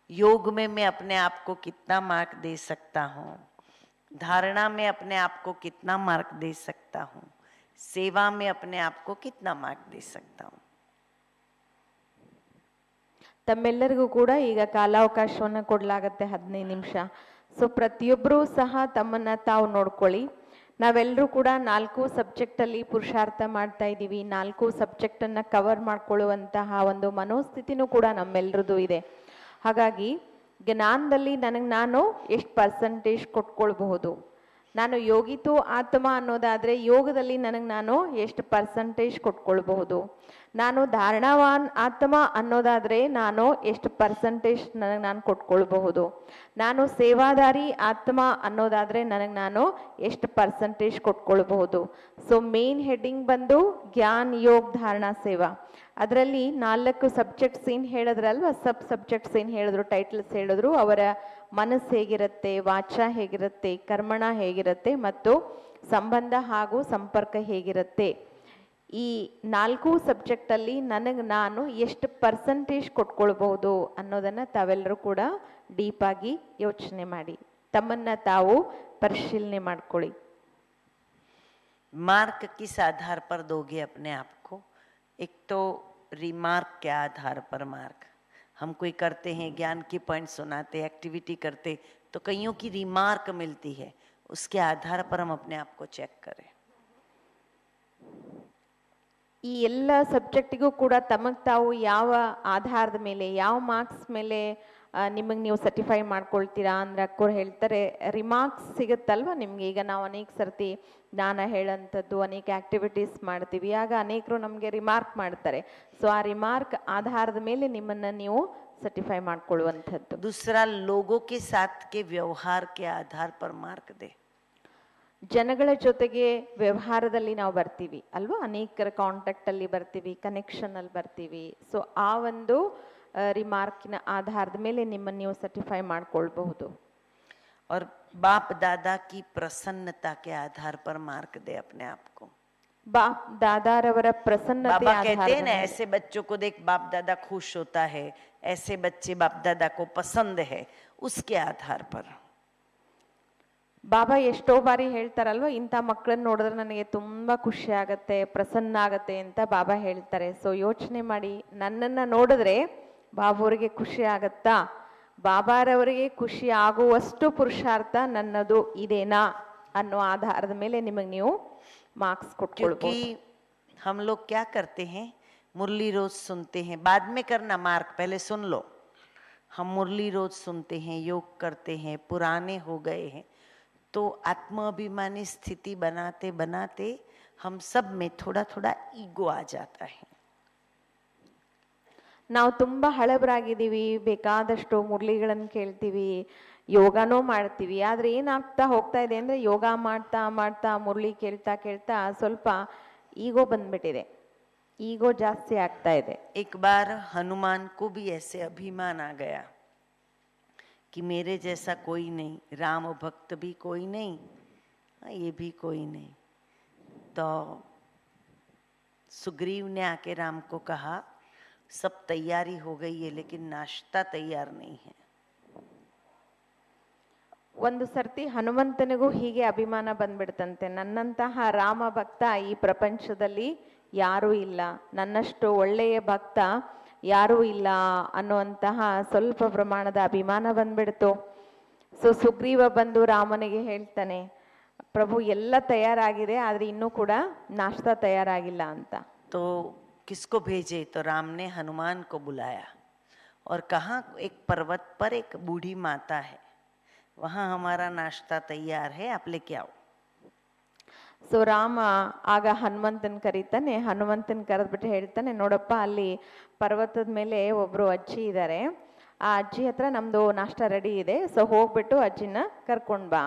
योग में मैं अपने आप को कितना मार्क दे सकता हूँ, धारणा में अपने आप को कितना मार्क दे सकता हूँ, सेवा में अपने आप को कितना मार्क दे सकता हूँ. ತಮ್ಮೆಲ್ಲರಿಗೂ ಕೂಡ ಈಗ ಕಾಲಾವಕಾಶವನ್ನು ಕೊಡಲಾಗತ್ತೆ 15 ನಿಮಿಷ. ಸೊ ಪ್ರತಿಯೊಬ್ಬರೂ ಸಹ ತಮ್ಮನ್ನ ತಾವು ನೋಡ್ಕೊಳ್ಳಿ. ನಾವೆಲ್ಲರೂ ಕೂಡ 4 ಸಬ್ಜೆಕ್ಟಲ್ಲಿ ಪುರುಷಾರ್ಥ ಮಾಡ್ತಾ ಇದ್ದೀವಿ. 4 ಸಬ್ಜೆಕ್ಟನ್ನು ಕವರ್ ಮಾಡ್ಕೊಳ್ಳುವಂತಹ ಒಂದು ಮನೋಸ್ಥಿತಿನೂ ಕೂಡ ನಮ್ಮೆಲ್ಲರದು ಇದೆ. ಹಾಗಾಗಿ ಜ್ಞಾನದಲ್ಲಿ ನನಗೆ ನಾನು ಎಷ್ಟು ಪರ್ಸೆಂಟೇಜ್ ಕೊಟ್ಕೊಳ್ಬಹುದು, ನಾನು ಯೋಗಿತು ಆತ್ಮ ಅನ್ನೋದಾದರೆ ಯೋಗದಲ್ಲಿ ನನಗೆ ನಾನು ಎಷ್ಟು ಪರ್ಸೆಂಟೇಜ್ ಕೊಟ್ಕೊಳ್ಬಹುದು, ನಾನು ಧಾರಣಾವಾನ್ ಆತ್ಮ ಅನ್ನೋದಾದರೆ ನಾನು ಎಷ್ಟು ಪರ್ಸೆಂಟೇಜ್ ನನಗೆ ನಾನು ಕೊಟ್ಕೊಳ್ಬಹುದು, ನಾನು ಸೇವಾದಾರಿ ಆತ್ಮ ಅನ್ನೋದಾದರೆ ನನಗೆ ನಾನು ಎಷ್ಟು ಪರ್ಸೆಂಟೇಜ್ ಕೊಟ್ಕೊಳ್ಬಹುದು. ಸೊ ಮೇನ್ ಹೆಡ್ಡಿಂಗ್ ಬಂದು ಜ್ಞಾನ್ ಯೋಗ್ ಧಾರಣಾ ಸೇವಾ. ಅದರಲ್ಲಿ 4 ಸಬ್ಜೆಕ್ಟ್ಸ್ ಏನು ಹೇಳಿದ್ರಲ್ವ, ಸಬ್ಜೆಕ್ಟ್ಸ್ ಏನು ಹೇಳಿದ್ರು, ಟೈಟಲ್ಸ್ ಹೇಳಿದ್ರು, ಅವರ ಮನಸ್ಸು ಹೇಗಿರುತ್ತೆ, ವಾಚ ಹೇಗಿರುತ್ತೆ, ಕರ್ಮಣ ಹೇಗಿರುತ್ತೆ ಮತ್ತು ಸಂಬಂಧ ಹಾಗೂ ಸಂಪರ್ಕ ಹೇಗಿರುತ್ತೆ. ಈ 4 ಸಬ್ಜೆಕ್ಟಲ್ಲಿ ನನಗೆ ನಾನು ಎಷ್ಟು ಪರ್ಸೆಂಟೇಜ್ ಕೊಟ್ಕೊಳ್ಬಹುದು ಅನ್ನೋದನ್ನು ತಾವೆಲ್ಲರೂ ಕೂಡ ಡೀಪಾಗಿ ಯೋಚನೆ ಮಾಡಿ ತಮ್ಮನ್ನು ತಾವು ಪರಿಶೀಲನೆ ಮಾಡ್ಕೊಳ್ಳಿ. मार्क किस आधार पर दोगे अपने आप को? एक तो रिमार्क के आधार पर मार्क. हम कोई करते हैं, ज्ञान की पॉइंट सुनाते, एक्टिविटी करते, तो कईयों की रिमार्क मिलती है, उसके आधार पर हम अपने आप को चेक करें. ಈ ಎಲ್ಲ ಸಬ್ಜೆಕ್ಟಿಗೂ ಕೂಡ ತಮಗೆ ತಾವು ಯಾವ ಆಧಾರದ ಮೇಲೆ, ಯಾವ ಮಾರ್ಕ್ಸ್ ಮೇಲೆ ನಿಮಗೆ ನೀವು ಸರ್ಟಿಫೈ ಮಾಡ್ಕೊಳ್ತೀರಾ ಅಂದರೆ ಅಕ್ಕೋರು ಹೇಳ್ತಾರೆ ರಿಮಾರ್ಕ್ಸ್ ಸಿಗುತ್ತಲ್ವ ನಿಮಗೆ. ಈಗ ನಾವು ಅನೇಕ ಸರ್ತಿ ಜ್ಞಾನ ಹೇಳೋಂಥದ್ದು ಅನೇಕ ಆ್ಯಕ್ಟಿವಿಟೀಸ್ ಮಾಡ್ತೀವಿ, ಆಗ ಅನೇಕರು ನಮಗೆ ರಿಮಾರ್ಕ್ ಮಾಡ್ತಾರೆ. ಸೊ ಆ ರಿಮಾರ್ಕ್ ಆಧಾರದ ಮೇಲೆ ನಿಮ್ಮನ್ನು ನೀವು ಸರ್ಟಿಫೈ ಮಾಡ್ಕೊಳ್ಳುವಂಥದ್ದು. दूसरा, लोगों के साथ के व्यवहार के आधार पर मार्क दे. ಜನಗಳ ಜೊತೆಗೆ ವ್ಯವಹಾರದಲ್ಲಿ ನಾವು ಬರ್ತೀವಿ ಅಲ್ವಾ, ಅನೇಕರ ಕಾಂಟ್ಯಾಕ್ಟಲ್ಲಿ ಬರ್ತೀವಿ, ಕನೆಕ್ಷನಲ್ಲಿ ಬರ್ತೀವಿ. ಸೊ ಆ ಒಂದು ರಿಮಾರ್ಕಿನ ಆಧಾರದ ಮೇಲೆ ನಿಮ್ಮನ್ನು ನೀವು ಸರ್ಟಿಫೈ ಮಾಡ್ಕೊಳ್ಬಹುದು. और बाप दादा की प्रसन्नता के आधार पर मार्क दे अपने आप को. बाप दादारवರ ಪ್ರಸನ್ನತೆ बाबा कहते हैं ना, ಆಧಾರದ ऐसे बच्चों को देख बाप दादा खुश होता है, ऐसे बच्चे बाप दादा को पसंद है, उसके आधार पर. ಬಾಬಾ ಎಷ್ಟೋ ಬಾರಿ ಹೇಳ್ತಾರಲ್ವ, ಇಂಥ ಮಕ್ಕಳನ್ನ ನೋಡಿದ್ರೆ ನನಗೆ ತುಂಬ ಖುಷಿ ಆಗತ್ತೆ, ಪ್ರಸನ್ನ ಆಗತ್ತೆ ಅಂತ ಬಾಬಾ ಹೇಳ್ತಾರೆ. ಸೊ ಯೋಚನೆ ಮಾಡಿ, ನನ್ನನ್ನು ನೋಡಿದ್ರೆ ಬಾಬಾವರಿಗೆ ಖುಷಿ ಆಗತ್ತಾ, ಬಾಬಾರವರಿಗೆ ಖುಷಿ ಆಗುವಷ್ಟು ಪುರುಷಾರ್ಥ ನನ್ನದು ಇದೇನಾ ಅನ್ನೋ ಆಧಾರದ ಮೇಲೆ ನಿಮಗೆ ನೀವು ಮಾರ್ಕ್ಸ್ ಕೊಟ್ಕೊಳ್ಬೋದು. क्योंकि हम लोग क्या करते हैं, मुरली रोज सुनते हैं, बाद में करना मार्क, पहले सुन लो. हम मुरली रोज सुनते हैं, योग करते हैं, पुराने हो गए हैं, तो आत्माभिमानी स्थिति बनाते बनाते हम सब में थोड़ा थोड़ा ईगो आ जाता है. ನಾವು ತುಂಬ ಹಳಬರಾಗಿದ್ದೀವಿ, ಬೇಕಾದಷ್ಟು ಮುರಳಿಗಳನ್ನು ಕೇಳ್ತೀವಿ, ಯೋಗನೂ ಮಾಡ್ತೀವಿ. ಆದರೆ ಏನಾಗ್ತಾ ಹೋಗ್ತಾ ಇದೆ ಅಂದರೆ ಯೋಗ ಮಾಡ್ತಾ ಮಾಡ್ತಾ ಮುರಳಿ ಕೇಳ್ತಾ ಕೇಳ್ತಾ ಸ್ವಲ್ಪ ಈಗೋ ಬಂದ್ಬಿಟ್ಟಿದೆ, ಈಗೋ ಜಾಸ್ತಿ ಆಗ್ತಾ ಇದೆ. एक बार हनुमान को भी ऐसे अभिमान आ गया कि मेरे जैसा कोई नहीं, राम भक्त भी कोई नहीं, ये भी कोई नहीं. तो सुग्रीव ने आके राम को कहा, सब तैयारी हो गई है लेकिन नाश्ता तैयार नहीं है. ಒಂದು ಸರ್ತಿ ಹನುಮಂತನಿಗೂ ಹೀಗೆ ಅಭಿಮಾನ ಬಂದ್ಬಿಡ್ತಂತೆ, ನನ್ನಂತಹ ರಾಮ ಭಕ್ತ ಈ ಪ್ರಪಂಚದಲ್ಲಿ ಯಾರೂ ಇಲ್ಲ, ನನ್ನಷ್ಟು ಒಳ್ಳೆಯ ಭಕ್ತ ಯಾರೂ ಇಲ್ಲ ಅನ್ನುವಂತಹ ಸ್ವಲ್ಪ ಪ್ರಮಾಣದ ಅಭಿಮಾನ ಬಂದ್ಬಿಡ್ತು. ಸೊ ಸುಗ್ರೀವ ಬಂದು ರಾಮನಿಗೆ ಹೇಳ್ತಾನೆ, ಪ್ರಭು ಎಲ್ಲ ತಯಾರಾಗಿದೆ ಆದರೆ ಇನ್ನೂ ಕೂಡ ನಾಷ್ಟ ತಯಾರಾಗಿಲ್ಲ ಅಂತ. तो किसको भेजे? तो राम ने हनुमान को बुलाया और कहा, एक पर्वत पर एक बूढ़ी माता है, वहाँ हमारा नाश्ता तैयार है, आप लेके आओ. ಸೊ ರಾಮ ಆಗ ಹನುಮಂತನ ಕರೀತಾನೆ, ಹನುಮಂತನ ಕರೆದ್ಬಿಟ್ಟು ಹೇಳ್ತಾನೆ, ನೋಡಪ್ಪ ಅಲ್ಲಿ ಪರ್ವತದ ಮೇಲೆ ಒಬ್ರು ಅಜ್ಜಿ ಇದ್ದಾರೆ, ಆ ಅಜ್ಜಿ ಹತ್ರ ನಮ್ದು ನಾಷ್ಟ ರೆಡಿ ಇದೆ, ಸೊ ಹೋಗ್ಬಿಟ್ಟು ಅಜ್ಜಿನ ಕರ್ಕೊಂಡ್ ಬಾ,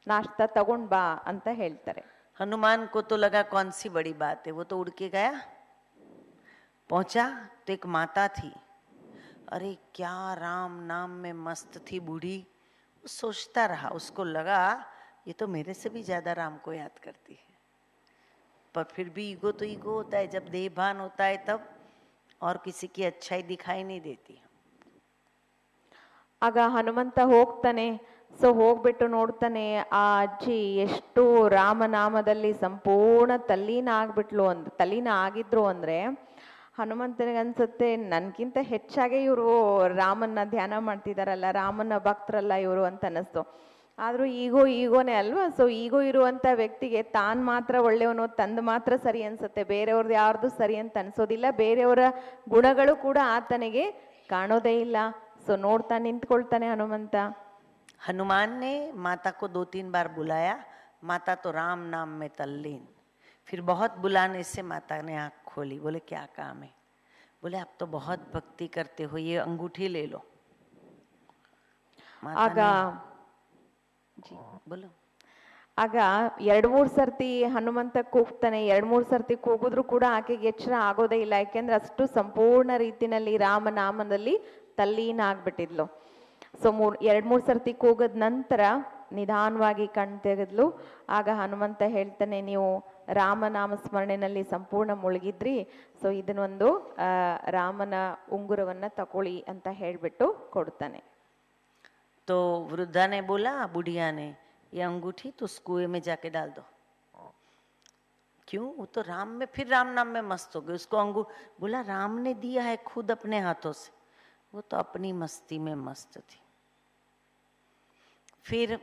ನಾಷ್ಟ ತಗೊಂಡ್ ಬಾ ಅಂತ ಹೇಳ್ತಾರೆ. हनुमान को तो लगा कौन सी बड़ी बात है, वो तो उड़ के गया. पहुंचा तो एक माता थी, अरे क्या राम नाम में मस्त थी बूढ़ी. वो सोचता रहा, उसको लगा ये तो मेरे से भी ज्यादा राम को याद करती है. पर फिर भी ईगो तो ईगो होता है, जब देहभान होता है तब और किसी की अच्छाई दिखाई नहीं देती. ಆಗ ಹನುಮಂತ ಹೋಗ್ತಾನೆ. ಸೊ ಹೋಗ್ಬಿಟ್ಟು ನೋಡ್ತಾನೆ ಆ ಅಜ್ಜಿ ಎಷ್ಟು ರಾಮನಾಮದಲ್ಲಿ ಸಂಪೂರ್ಣ ತಲ್ಲೀನ ಆಗ್ಬಿಟ್ಲು ತಲ್ಲೀನ ಆಗಿದ್ರು ಅಂದ್ರೆ ಹನುಮಂತನಿಗೆ ಅನ್ಸುತ್ತೆ ನನ್ಗಿಂತ ಹೆಚ್ಚಾಗೆ ಇವರು ರಾಮನ್ನ ಧ್ಯಾನ ಮಾಡ್ತಿದಾರಲ್ಲ, ರಾಮನ ಭಕ್ತರಲ್ಲ ಇವರು ಅಂತ ಅನ್ನಿಸ್ತು. ಆದ್ರೂ ಈಗೋನೇ ಅಲ್ವಾ. ಸೊ ಈಗೋ ಇರುವಂತ ವ್ಯಕ್ತಿಗೆ ತಾನ್ ಮಾತ್ರ ಒಳ್ಳೆಯವನು, ತಂದು ಮಾತ್ರ ಸರಿ ಅನ್ಸುತ್ತೆ, ಬೇರೆಯವ್ರದ್ದು ಯಾರ್ದು ಸರಿ ಅಂತ ಅನ್ಸೋದಿಲ್ಲ. ಬೇರೆಯವರ ಗುಣಗಳು ಕೂಡ ಆತನಿಗೆ ಕಾಣೋದೇ ಇಲ್ಲ. ಸೊ ನೋಡ್ತಾ ನಿಂತ್ಕೊಳ್ತಾನೆ ಹನುಮಂತ. हनुमान ने माता को 2-3 बार बुलाया. माता तो राम नाम में तल्लीन. फिर बहुत बुलाने से माता ने आँख खोली. बोले क्या काम है? बोले आप तो बहुत भक्ति करते हो, ये अंगूठी ले लो. ಆಗ जी बोलो. ಆಗ 2-3 ಸರ್ತಿ ಹನುಮಂತ ಕೂಗ್ತಾನೆ. 2-3 ಸರ್ತಿ ಕೂಗಿದ್ರು ಕೂಡ ಆಕೆಗೆ ಎಚ್ಚರ ಆಗೋದೇ ಇಲ್ಲ, ಯಾಕೆಂದ್ರೆ ಅಷ್ಟು ಸಂಪೂರ್ಣ ರೀತಿನಲ್ಲಿ ರಾಮನಾಮದಲ್ಲಿ ತಲ್ಲೀನ ಆಗ್ಬಿಟ್ಟಿದ್ಲು. ಸೊ 2-3 ಸರ್ತಿ ಕೂಗದ ನಂತರ ನಿಧಾನವಾಗಿ ಕಣ್ ತೆಗೆದ್ಲು. ಆಗ ಹನುಮಂತ ಹೇಳ್ತಾನೆ, ನೀವು ರಾಮನಾಮ ಸ್ಮರಣೆಯಲ್ಲಿ ಸಂಪೂರ್ಣ ಮುಳುಗಿದ್ರಿ, ಸೊ ಇದನ್ನೊಂದು ರಾಮನ ಉಂಗುರವನ್ನ ತಕೊಳ್ಳಿ ಅಂತ ಹೇಳ್ಬಿಟ್ಟು ಕೊಡ್ತಾನೆ. तो वृद्धा ने बोला, बुढ़िया ने, ये अंगूठी तो उस कुएं में जाके डाल दो. क्यों? वो तो राम में, फिर राम नाम में मस्त हो गई. उसको बोला राम ने दिया है खुद अपने हाथों से, वो तो अपनी मस्ती में मस्त थी. फिर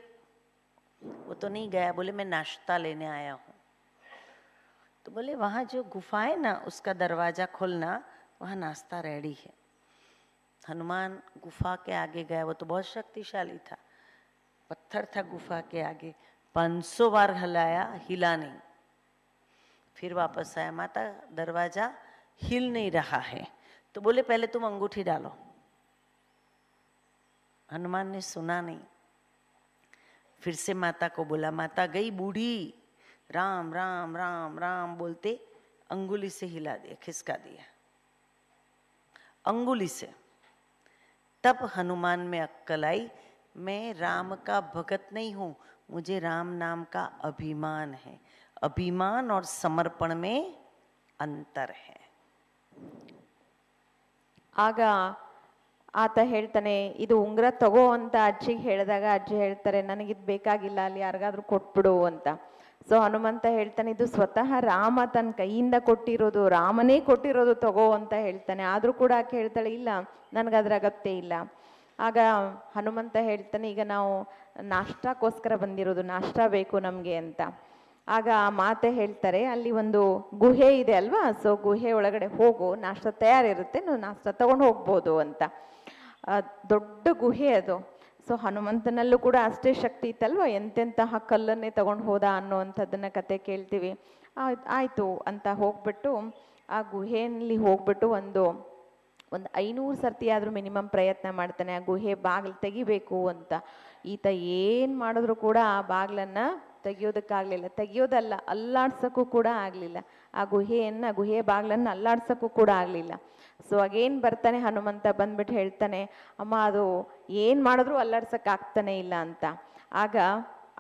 वो तो नहीं गया. बोले मैं नाश्ता लेने आया हूँ. तो बोले वहाँ जो गुफा है ना, उसका दरवाजा खोलना, वहाँ नाश्ता रेडी है. हनुमान गुफा के आगे गया. वो तो बहुत शक्तिशाली था, पत्थर था गुफा के आगे. 500 बार हिलाया, हिला नहीं. फिर वापस आया. माता दरवाजा हिल नहीं रहा है. तो बोले पहले तुम अंगूठी डालो. हनुमान ने सुना नहीं. फिर से माता को बोला. माता गई बूढ़ी, राम राम राम राम बोलते अंगुली से हिला दिया, खिसका दिया अंगुली से. तब हनुमान में अक्कल आई, मैं राम का भगत नहीं हूं, मुझे राम नाम का अभिमान है. अभिमान और समर्पण में अंतर है. ಆಗ ಆತ ಹೇಳ್ತಾನೆ, ಇದು ಉಂಗುರ ತಗೋ ಅಂತ ಅಜ್ಜಿಗೆ ಹೇಳಿದಾಗ ಅಜ್ಜಿ ಹೇಳ್ತಾರೆ, ನನಗಿದ್ ಬೇಕಾಗಿಲ್ಲ, ಅಲ್ಲಿ ಯಾರಿಗಾದ್ರೂ ಕೊಟ್ಬಿಡು ಅಂತ. ಸೊ ಹನುಮಂತ ಹೇಳ್ತಾನೆ, ಇದು ಸ್ವತಃ ರಾಮ ತನ್ನ ಕೈಯಿಂದ ಕೊಟ್ಟಿರೋದು, ರಾಮನೇ ಕೊಟ್ಟಿರೋದು, ತಗೋ ಅಂತ ಹೇಳ್ತಾನೆ. ಆದ್ರೂ ಕೂಡ ಆಕೆ ಹೇಳ್ತಾಳೆ, ಇಲ್ಲ ನನಗದ್ರ ಅಗತ್ಯ ಇಲ್ಲ. ಆಗ ಹನುಮಂತ ಹೇಳ್ತಾನೆ, ಈಗ ನಾವು ನಾಷ್ಟಾಕ್ಕೋಸ್ಕರ ಬಂದಿರೋದು, ನಾಷ್ಟ ಬೇಕು ನಮ್ಗೆ ಅಂತ. ಆಗ ಆ ಮಾತೆ ಹೇಳ್ತಾರೆ, ಅಲ್ಲಿ ಒಂದು ಗುಹೆ ಇದೆ ಅಲ್ವಾ, ಸೊ ಗುಹೆ ಒಳಗಡೆ ಹೋಗು, ನಾಷ್ಟ ತಯಾರಿರುತ್ತೆ, ನೀವು ನಾಷ್ಟ ತಗೊಂಡು ಹೋಗ್ಬೋದು ಅಂತ. ದೊಡ್ಡ ಗುಹೆ ಅದು. ಸೊ ಹನುಮಂತನಲ್ಲೂ ಕೂಡ ಅಷ್ಟೇ ಶಕ್ತಿ ಇತ್ತಲ್ವ, ಎಂತೆಂತಹ ಕಲ್ಲನ್ನೇ ತಗೊಂಡು ಹೋದ ಅನ್ನೋವಂಥದ್ದನ್ನ ಕತೆ ಕೇಳ್ತೀವಿ. ಆಯ್ತು ಅಂತ ಹೋಗ್ಬಿಟ್ಟು ಆ ಗುಹೆಯಲ್ಲಿ ಹೋಗ್ಬಿಟ್ಟು ಒಂದು 500 ಸರ್ತಿ ಆದ್ರೂ ಮಿನಿಮಮ್ ಪ್ರಯತ್ನ ಮಾಡ್ತಾನೆ ಆ ಗುಹೆ ಬಾಗಿಲು ತೆಗಿಬೇಕು ಅಂತ. ಈತ ಏನ್ ಮಾಡಿದ್ರು ಕೂಡ ಆ ಬಾಗಿಲನ್ನ ತೆಗಿಯೋದಕ್ಕಾಗ್ಲಿಲ್ಲ. ತೆಗಿಯೋದಲ್ಲ, ಅಲ್ಲಾಡ್ಸಕ್ಕೂ ಕೂಡ ಆಗ್ಲಿಲ್ಲ. ಆ ಗುಹೆಯ ಬಾಗಿಲನ್ನ ಅಲ್ಲಾಡ್ಸಕ್ಕೂ ಕೂಡ ಆಗ್ಲಿಲ್ಲ. ಸೊ ಅಗೇನ್ ಬರ್ತಾನೆ ಹನುಮಂತ, ಬಂದ್ಬಿಟ್ಟು ಹೇಳ್ತಾನೆ, ಅಮ್ಮ ಅದು ಏನ್ ಮಾಡಿದ್ರು ಅಲ್ಲಾಡ್ಸಕ್ ಆಗ್ತಾನೆ ಇಲ್ಲ ಅಂತ. ಆಗ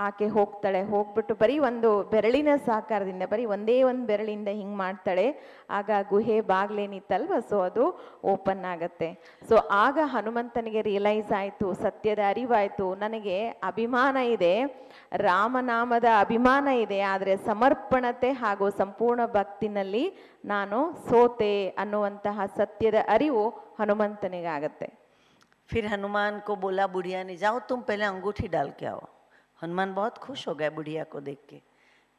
ಆಕೆ ಹೋಗ್ತಾಳೆ. ಹೋಗ್ಬಿಟ್ಟು ಬರೀ ಒಂದು ಬೆರಳಿನ ಸಹಕಾರದಿಂದ, ಬರೀ ಒಂದೇ ಒಂದು ಬೆರಳಿಂದ ಹಿಂಗ್ ಮಾಡ್ತಾಳೆ. ಆಗ ಗುಹೆ ಬಾಗ್ಲೇನಿತ್ತಲ್ವ, ಸೊ ಅದು ಓಪನ್ ಆಗತ್ತೆ. ಸೊ ಆಗ ಹನುಮಂತನಿಗೆ ರಿಯಲೈಸ್ ಆಯ್ತು, ಸತ್ಯದ ಅರಿವಾಯ್ತು, ನನಗೆ ಅಭಿಮಾನ ಇದೆ, ರಾಮನಾಮದ ಅಭಿಮಾನ ಇದೆ, ಆದ್ರೆ ಸಮರ್ಪಣತೆ ಹಾಗೂ ಸಂಪೂರ್ಣ ಭಕ್ತಿನಲ್ಲಿ ನಾನು ಸೋತೆ ಅನ್ನುವಂತಹ ಸತ್ಯದ ಅರಿವು ಹನುಮಂತನಿಗಾಗತ್ತೆ. फिर हनुमान को बोला बुढ़िया ने, जाओ तुम पहले अंगूठी डाल के आओ. हनुमान बहुत खुश हो गया बुढ़िया को देख के.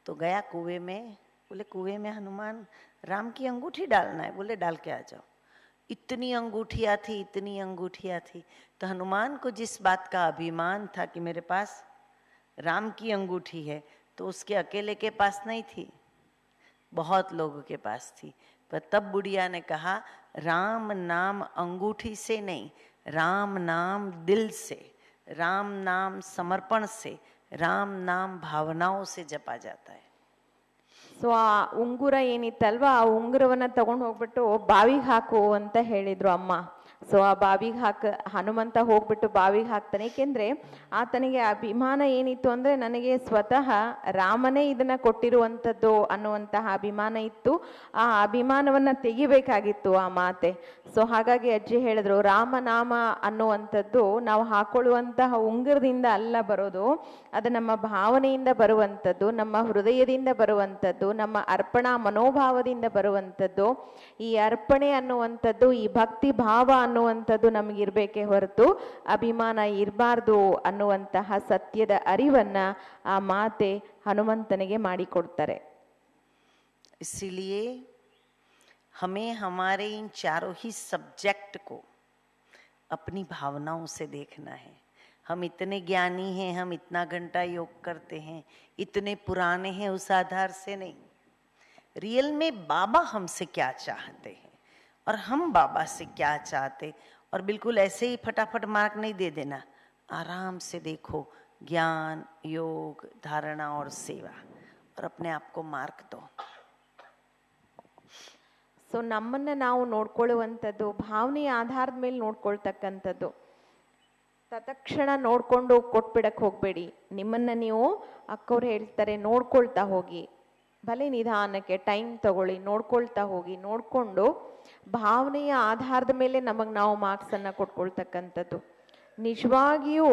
तो गया कुएं में. बोले कुएं में हनुमान राम की अंगूठी डालना है. बोले डाल के आ जाओ. इतनी अंगूठियाँ थी, इतनी अंगूठियाँ थी. तो हनुमान को जिस बात का अभिमान था कि मेरे पास राम की अंगूठी है, तो उसके अकेले के पास नहीं थी, बहुत लोगों के पास थी. पर तब बुढ़िया ने कहा, राम नाम अंगूठी से नहीं, राम नाम दिल से, राम नाम समर्पण से, राम नाम भावनाओं से जपा जाता है. ಸೊ ಆ ಉಂಗುರ ಏನಿತ್ತಲ್ವಾ, ಆ ಉಂಗುರವನ್ನ ತಗೊಂಡು ಹೋಗ್ಬಿಟ್ಟು ಬಾವಿಗೆ ಹಾಕು ಅಂತ ಹೇಳಿದ್ರು ಅಮ್ಮ. ಸೊ ಆ ಬಾವಿಗೆ ಹನುಮಂತ ಹೋಗ್ಬಿಟ್ಟು ಬಾವಿಗೆ ಹಾಕ್ತಾನೆ. ಏಕೆಂದ್ರೆ ಆತನಿಗೆ ಅಭಿಮಾನ ಏನಿತ್ತು ಅಂದ್ರೆ ನನಗೆ ಸ್ವತಃ ರಾಮನೇ ಇದನ್ನ ಕೊಟ್ಟಿರುವಂಥದ್ದು ಅನ್ನುವಂತಹ ಅಭಿಮಾನ ಇತ್ತು. ಆ ಅಭಿಮಾನವನ್ನ ತೆಗಿಬೇಕಾಗಿತ್ತು ಆ ಮಾತೆ. ಸೊ ಹಾಗಾಗಿ ಅಜ್ಜಿ ಹೇಳಿದ್ರು, ರಾಮನಾಮ ಅನ್ನುವಂಥದ್ದು ನಾವು ಹಾಕೊಳ್ಳುವಂತಹ ಉಂಗುರದಿಂದ ಅಲ್ಲ ಬರೋದು, ಅದು ನಮ್ಮ ಭಾವನೆಯಿಂದ ಬರುವಂಥದ್ದು, ನಮ್ಮ ಹೃದಯದಿಂದ ಬರುವಂಥದ್ದು, ನಮ್ಮ ಅರ್ಪಣಾ ಮನೋಭಾವದಿಂದ ಬರುವಂಥದ್ದು. ಈ ಅರ್ಪಣೆ ಅನ್ನುವಂಥದ್ದು, ಈ ಭಕ್ತಿ ಭಾವ ಅನ್ನುವಂಥದ್ದು ನಮಗಿರ್ಬೇಕೇ ಹೊರತು ಅಭಿಮಾನ ಇರಬಾರ್ದು ಅನ್ನುವಂತಹ ಸತ್ಯದ ಅರಿವನ್ನ ಆ ಮಾತೆ ಹನುಮಂತನಿಗೆ ಮಾಡಿಕೊಡ್ತಾರೆ. इसीलिए हमें हमारे इन चारों ही सब्जेक्ट को अपनी भावनाओं से देखना है. हम इतने ज्ञानी हैं, हम इतना घंटा योग करते हैं, इतने पुराने हैं, उस आधार से नहीं. रियल में बाबा हमसे क्या चाहते हैं और हम बाबा से क्या चाहते, और बिल्कुल ऐसे ही फटाफट मार्क नहीं दे देना. आराम से देखो, ज्ञान, योग, धारणा और सेवा, और अपने आप को मार्क दो. ಸೊ ನಮ್ಮನ್ನ ನಾವು ನೋಡ್ಕೊಳ್ಳುವಂಥದ್ದು ಭಾವನೆಯ ಆಧಾರದ ಮೇಲೆ ನೋಡ್ಕೊಳ್ತಕ್ಕಂಥದ್ದು. ತತ್ಕ್ಷಣ ನೋಡ್ಕೊಂಡು ಕೊಟ್ಬಿಡಕ್ಕೆ ಹೋಗಬೇಡಿ. ನಿಮ್ಮನ್ನ ನೀವು, ಅಕ್ಕವ್ರು ಹೇಳ್ತಾರೆ, ನೋಡ್ಕೊಳ್ತಾ ಹೋಗಿ, ಭಲೆ ನಿಧಾನಕ್ಕೆ ಟೈಮ್ ತಗೊಳ್ಳಿ, ನೋಡ್ಕೊಳ್ತಾ ಹೋಗಿ. ನೋಡ್ಕೊಂಡು ಭಾವನೆಯ ಆಧಾರದ ಮೇಲೆ ನಮಗೆ ನಾವು ಮಾರ್ಕ್ಸನ್ನು ಕೊಟ್ಕೊಳ್ತಕ್ಕಂಥದ್ದು. ನಿಜವಾಗಿಯೂ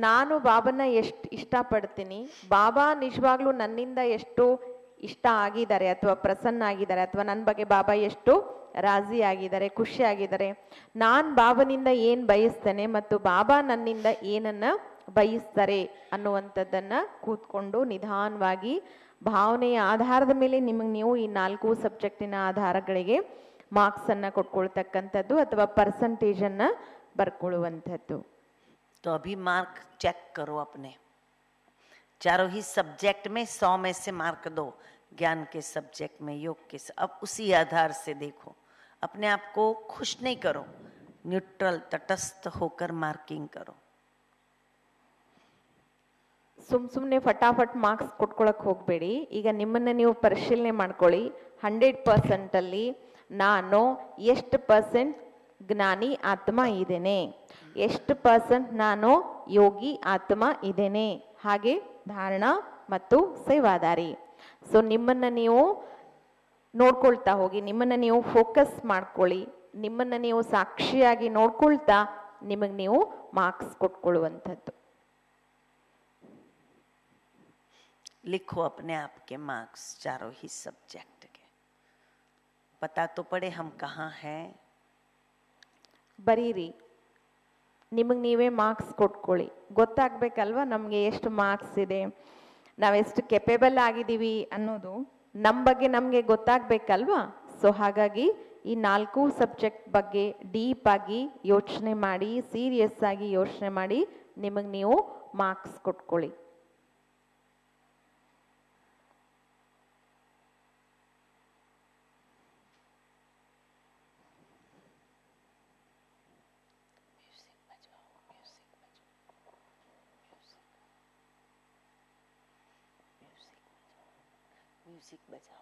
ನಾನು ಬಾಬನ ಎಷ್ಟು ಇಷ್ಟಪಡ್ತೀನಿ, ಬಾಬಾ ನಿಜವಾಗ್ಲೂ ನನ್ನಿಂದ ಎಷ್ಟು ಇಷ್ಟ ಆಗಿದ್ದಾರೆ ಅಥವಾ ಪ್ರಸನ್ನ ಆಗಿದ್ದಾರೆ, ಅಥವಾ ನನ್ನ ಬಗ್ಗೆ ಬಾಬಾ ಎಷ್ಟು ರಾಜಿ ಆಗಿದ್ದಾರೆ, ಖುಷಿ ಆಗಿದ್ದಾರೆ, ನಾನು ಬಾಬನಿಂದ ಏನು ಬಯಸ್ತೇನೆ ಮತ್ತು ಬಾಬಾ ನನ್ನಿಂದ ಏನನ್ನ ಬಯಸ್ತಾರೆ ಅನ್ನುವಂಥದ್ದನ್ನು ಕೂತ್ಕೊಂಡು ನಿಧಾನವಾಗಿ ಭಾವನೆಯ ಆಧಾರದ ಮೇಲೆ ನಿಮಗೆ ನೀವು ಈ 4 ಸಬ್ಜೆಕ್ಟಿನ ಆಧಾರಗಳಿಗೆ ಮಾರ್ಕ್ಸನ್ನು ಕೊಟ್ಕೊಳ್ತಕ್ಕಂಥದ್ದು ಅಥವಾ ಪರ್ಸಂಟೇಜನ್ನು ಬರ್ಕೊಳ್ಳುವಂಥದ್ದು. तो अभी मार्क चेक करो अपने चारों ही सब्जेक्ट में. 100 में से मार्क दो, ज्ञान के सब्जेक्ट में, योग के. अब उसी आधार से देखो, अपने आप को खुश नहीं करो, न्यूट्रल तटस्थ होकर मार्किंग करो. ಸುಮ್ಮನೆ ಫಟಾಫಟ್ ಮಾರ್ಕ್ಸ್ ಕೊಟ್ಕೊಳಕ್ಕೆ ಹೋಗಬೇಡಿ. ಈಗ ನಿಮ್ಮನ್ನು ನೀವು ಪರಿಶೀಲನೆ ಮಾಡ್ಕೊಳ್ಳಿ. 100% ನಾನು ಎಷ್ಟು % ಜ್ಞಾನಿ ಆತ್ಮ ಇದ್ದೇನೆ, ಎಷ್ಟು % ನಾನು ಯೋಗಿ ಆತ್ಮ ಇದ್ದೇನೆ, ಹಾಗೆ ಧಾರಣ ಮತ್ತು ಸೇವಾದಾರಿ. ಸೊ ನಿಮ್ಮನ್ನು ನೀವು ನೋಡ್ಕೊಳ್ತಾ ಹೋಗಿ, ನಿಮ್ಮನ್ನು ನೀವು ಫೋಕಸ್ ಮಾಡ್ಕೊಳ್ಳಿ, ನಿಮ್ಮನ್ನು ನೀವು ಸಾಕ್ಷಿಯಾಗಿ ನೋಡ್ಕೊಳ್ತಾ ನಿಮಗೆ ನೀವು ಮಾರ್ಕ್ಸ್ ಕೊಟ್ಕೊಳ್ಳುವಂಥದ್ದು. लिखो अपने आप के मार्क्स चारों ही सब्जेक्ट के. पता तो पड़े हम कहाँ हैं. ಬರೀರಿ, ನಿಮಗೆ ನೀವೇ ಮಾರ್ಕ್ಸ್ ಕೊಟ್ಕೊಳ್ಳಿ. ಗೊತ್ತಾಗಬೇಕಲ್ವ ನಮಗೆ ಎಷ್ಟು ಮಾರ್ಕ್ಸ್ ಇದೆ, ನಾವೆಷ್ಟು ಕೆಪೇಬಲ್ ಆಗಿದ್ದೀವಿ ಅನ್ನೋದು ನಮ್ಮ ಬಗ್ಗೆ ನಮಗೆ ಗೊತ್ತಾಗಬೇಕಲ್ವಾ. ಸೊ ಹಾಗಾಗಿ ಈ 4 ಸಬ್ಜೆಕ್ಟ್ ಬಗ್ಗೆ ಡೀಪ್ ಆಗಿ ಯೋಚನೆ ಮಾಡಿ, ಸೀರಿಯಸ್ ಆಗಿ ಯೋಚನೆ ಮಾಡಿ ನಿಮಗೆ ನೀವು ಮಾರ್ಕ್ಸ್ ಕೊಟ್ಕೊಳ್ಳಿ. म्यूजिक बजाओ.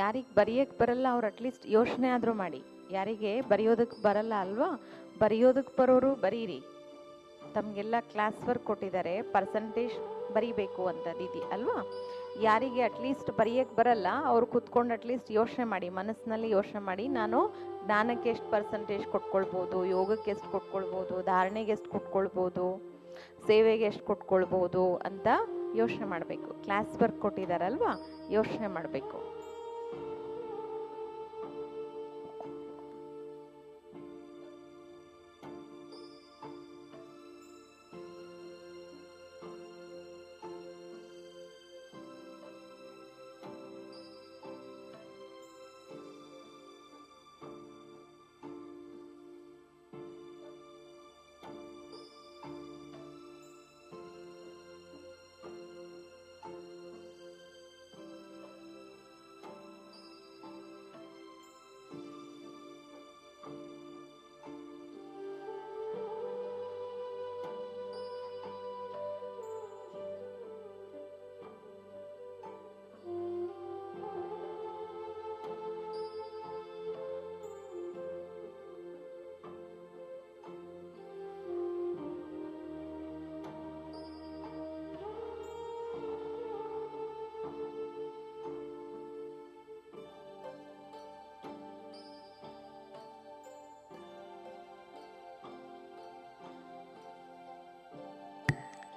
ಯಾರಿಗೆ ಬರೆಯಕ್ಕೆ ಬರಲ್ಲ ಅವ್ರು ಅಟ್ಲೀಸ್ಟ್ ಯೋಚನೆ ಆದರೂ ಮಾಡಿ. ಯಾರಿಗೆ ಬರೆಯೋದಕ್ಕೆ ಬರಲ್ಲ ಅಲ್ವಾ, ಬರೆಯೋದಕ್ಕೆ ಬರೋರು ಬರೀರಿ. ತಮಗೆಲ್ಲ ಕ್ಲಾಸ್ ವರ್ಕ್ ಕೊಟ್ಟಿದ್ದಾರೆ, ಪರ್ಸಂಟೇಜ್ ಬರೀಬೇಕು ಅಂತದಿದೆ ಅಲ್ವಾ. ಯಾರಿಗೆ ಅಟ್ಲೀಸ್ಟ್ ಬರೆಯಕ್ಕೆ ಬರಲ್ಲ ಅವ್ರು ಕೂತ್ಕೊಂಡು ಅಟ್ಲೀಸ್ಟ್ ಯೋಚನೆ ಮಾಡಿ, ಮನಸ್ಸಿನಲ್ಲಿ ಯೋಚನೆ ಮಾಡಿ, ನಾನು ಜ್ಞಾನಕ್ಕೆ ಎಷ್ಟು ಪರ್ಸಂಟೇಜ್ ಕೊಟ್ಕೊಳ್ಬೋದು, ಯೋಗಕ್ಕೆ ಎಷ್ಟು ಕೊಟ್ಕೊಳ್ಬೋದು, ಧಾರಣೆಗೆ ಎಷ್ಟು ಕೊಟ್ಕೊಳ್ಬೋದು, ಸೇವೆಗೆ ಎಷ್ಟು ಕೊಟ್ಕೊಳ್ಬೋದು ಅಂತ ಯೋಚನೆ ಮಾಡಬೇಕು. ಕ್ಲಾಸ್ ವರ್ಕ್ ಕೊಟ್ಟಿದ್ದಾರಲ್ವಾ, ಯೋಚನೆ ಮಾಡಬೇಕು.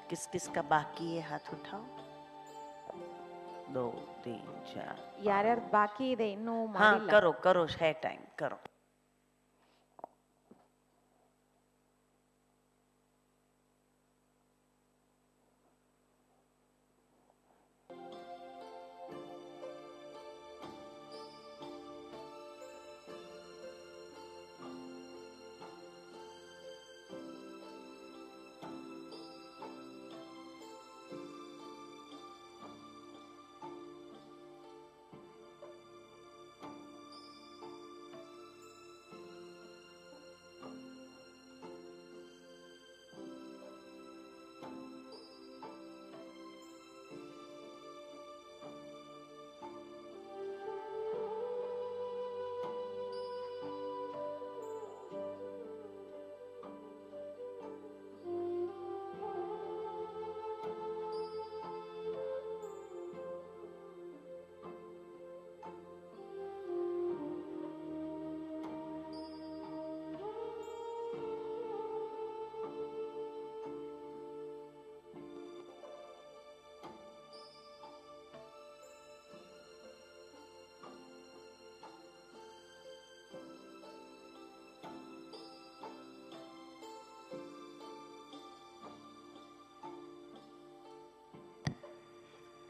किस किस का बाकी है, हाथ उठाओ. 2 3 4. ಯಾರ್ಯಾರ್ದು ಬಾಕಿ ಇದೆ ಇನ್ನೂ हाँ ಮಾಡಿಲ್ಲ? करो करो, है टाइम, करो.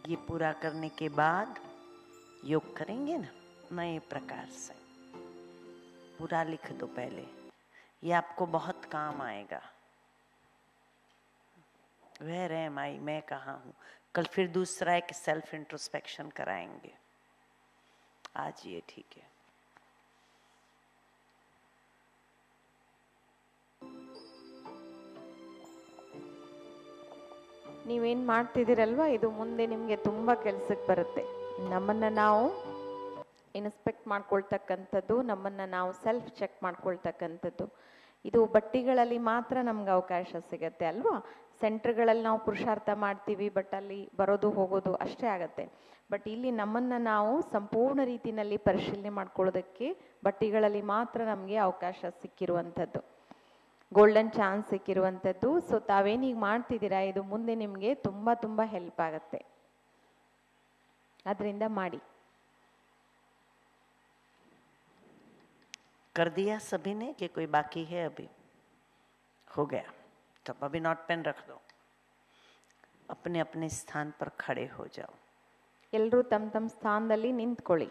ये पूरा करने के बाद योग करेंगे ना नए प्रकार से. पूरा लिख दो पहले, ये आपको बहुत काम आएगा. वेयर एम आई, मैं कहाँ हूँ. कल फिर दूसरा एक सेल्फ इंट्रोस्पेक्शन कराएंगे. आज ये ठीक है. ನೀವೇನು ಮಾಡ್ತಿದ್ದೀರಲ್ವ, ಇದು ಮುಂದೆ ನಿಮಗೆ ತುಂಬ ಕೆಲಸಕ್ಕೆ ಬರುತ್ತೆ. ನಮ್ಮನ್ನು ನಾವು ಇನ್ಸ್ಪೆಕ್ಟ್ ಮಾಡ್ಕೊಳ್ತಕ್ಕಂಥದ್ದು, ನಮ್ಮನ್ನು ನಾವು ಸೆಲ್ಫ್ ಚೆಕ್ ಮಾಡ್ಕೊಳ್ತಕ್ಕಂಥದ್ದು. ಇದು ಬಟ್ಟಿಗಳಲ್ಲಿ ಮಾತ್ರ ನಮ್ಗೆ ಅವಕಾಶ ಸಿಗತ್ತೆ ಅಲ್ವಾ. ಸೆಂಟ್ರ್ಗಳಲ್ಲಿ ನಾವು ಪುರುಷಾರ್ಥ ಮಾಡ್ತೀವಿ, ಬಟ್ ಅಲ್ಲಿ ಬರೋದು ಹೋಗೋದು ಅಷ್ಟೇ ಆಗತ್ತೆ. ಬಟ್ ಇಲ್ಲಿ ನಮ್ಮನ್ನು ನಾವು ಸಂಪೂರ್ಣ ರೀತಿಯಲ್ಲಿ ಪರಿಶೀಲನೆ ಮಾಡ್ಕೊಳ್ಳೋದಕ್ಕೆ ಬಟ್ಟಿಗಳಲ್ಲಿ ಮಾತ್ರ ನಮಗೆ ಅವಕಾಶ ಸಿಕ್ಕಿರುವಂಥದ್ದು, ಗೋಲ್ಡನ್ ಚಾನ್ಸ್ ಸಿಕ್ಕಿರುವಂಥದ್ದು. ಸೊ ತಾವೇನೀಗ ಮಾಡ್ತಿದ್ದೀರಾ ಇದು ಮುಂದೆ ನಿಮಗೆ ತುಂಬ ತುಂಬ ಹೆಲ್ಪ್ ಆಗುತ್ತೆ. ಅದರಿಂದ ಮಾಡಿ. कर दिया सभी ने कि कोई बाकी है? अभी हो गया. तब अभी नोट पेन रख दो, अपने अपने स्थान पर खड़े हो जाओ. ಎಲ್ಲರೂ ತಮ್ಮ ತಮ್ಮ ಸ್ಥಾನದಲ್ಲಿ ನಿಂತ್ಕೊಳ್ಳಿ.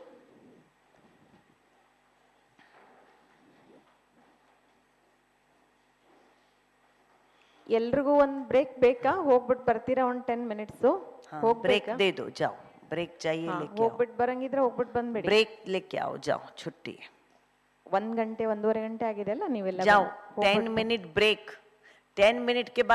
ಎಲ್ರಿಗೂ ಒಂದು ಬ್ರೇಕ್ ಬೇಕಾ? ಹೋಗ್ಬಿಟ್ಟು ಬರ್ತೀರಾ ಒಂದು 10 ಮಿನಿಟ್ಸು? ब्रेक दे दो, जाओ. ब्रेक चाहिए लेके आओ. ಹೋಗ್ಬಿಟ್ಟು ಬರಂಗಿದ್ರೆ ಹೋಗ್ಬಿಟ್ಟು ಬಂದ್ಬಿಡಿ. ब्रेक लेके आओ, जाओ. छुट्टी 1 ಗಂಟೆ 1.5 ಗಂಟೆ ಆಗಿದೆ ಅಲ್ಲ, ನೀವೆಲ್ಲ जाओ. 10 मिनट ब्रेक. 10 मिनट के बाद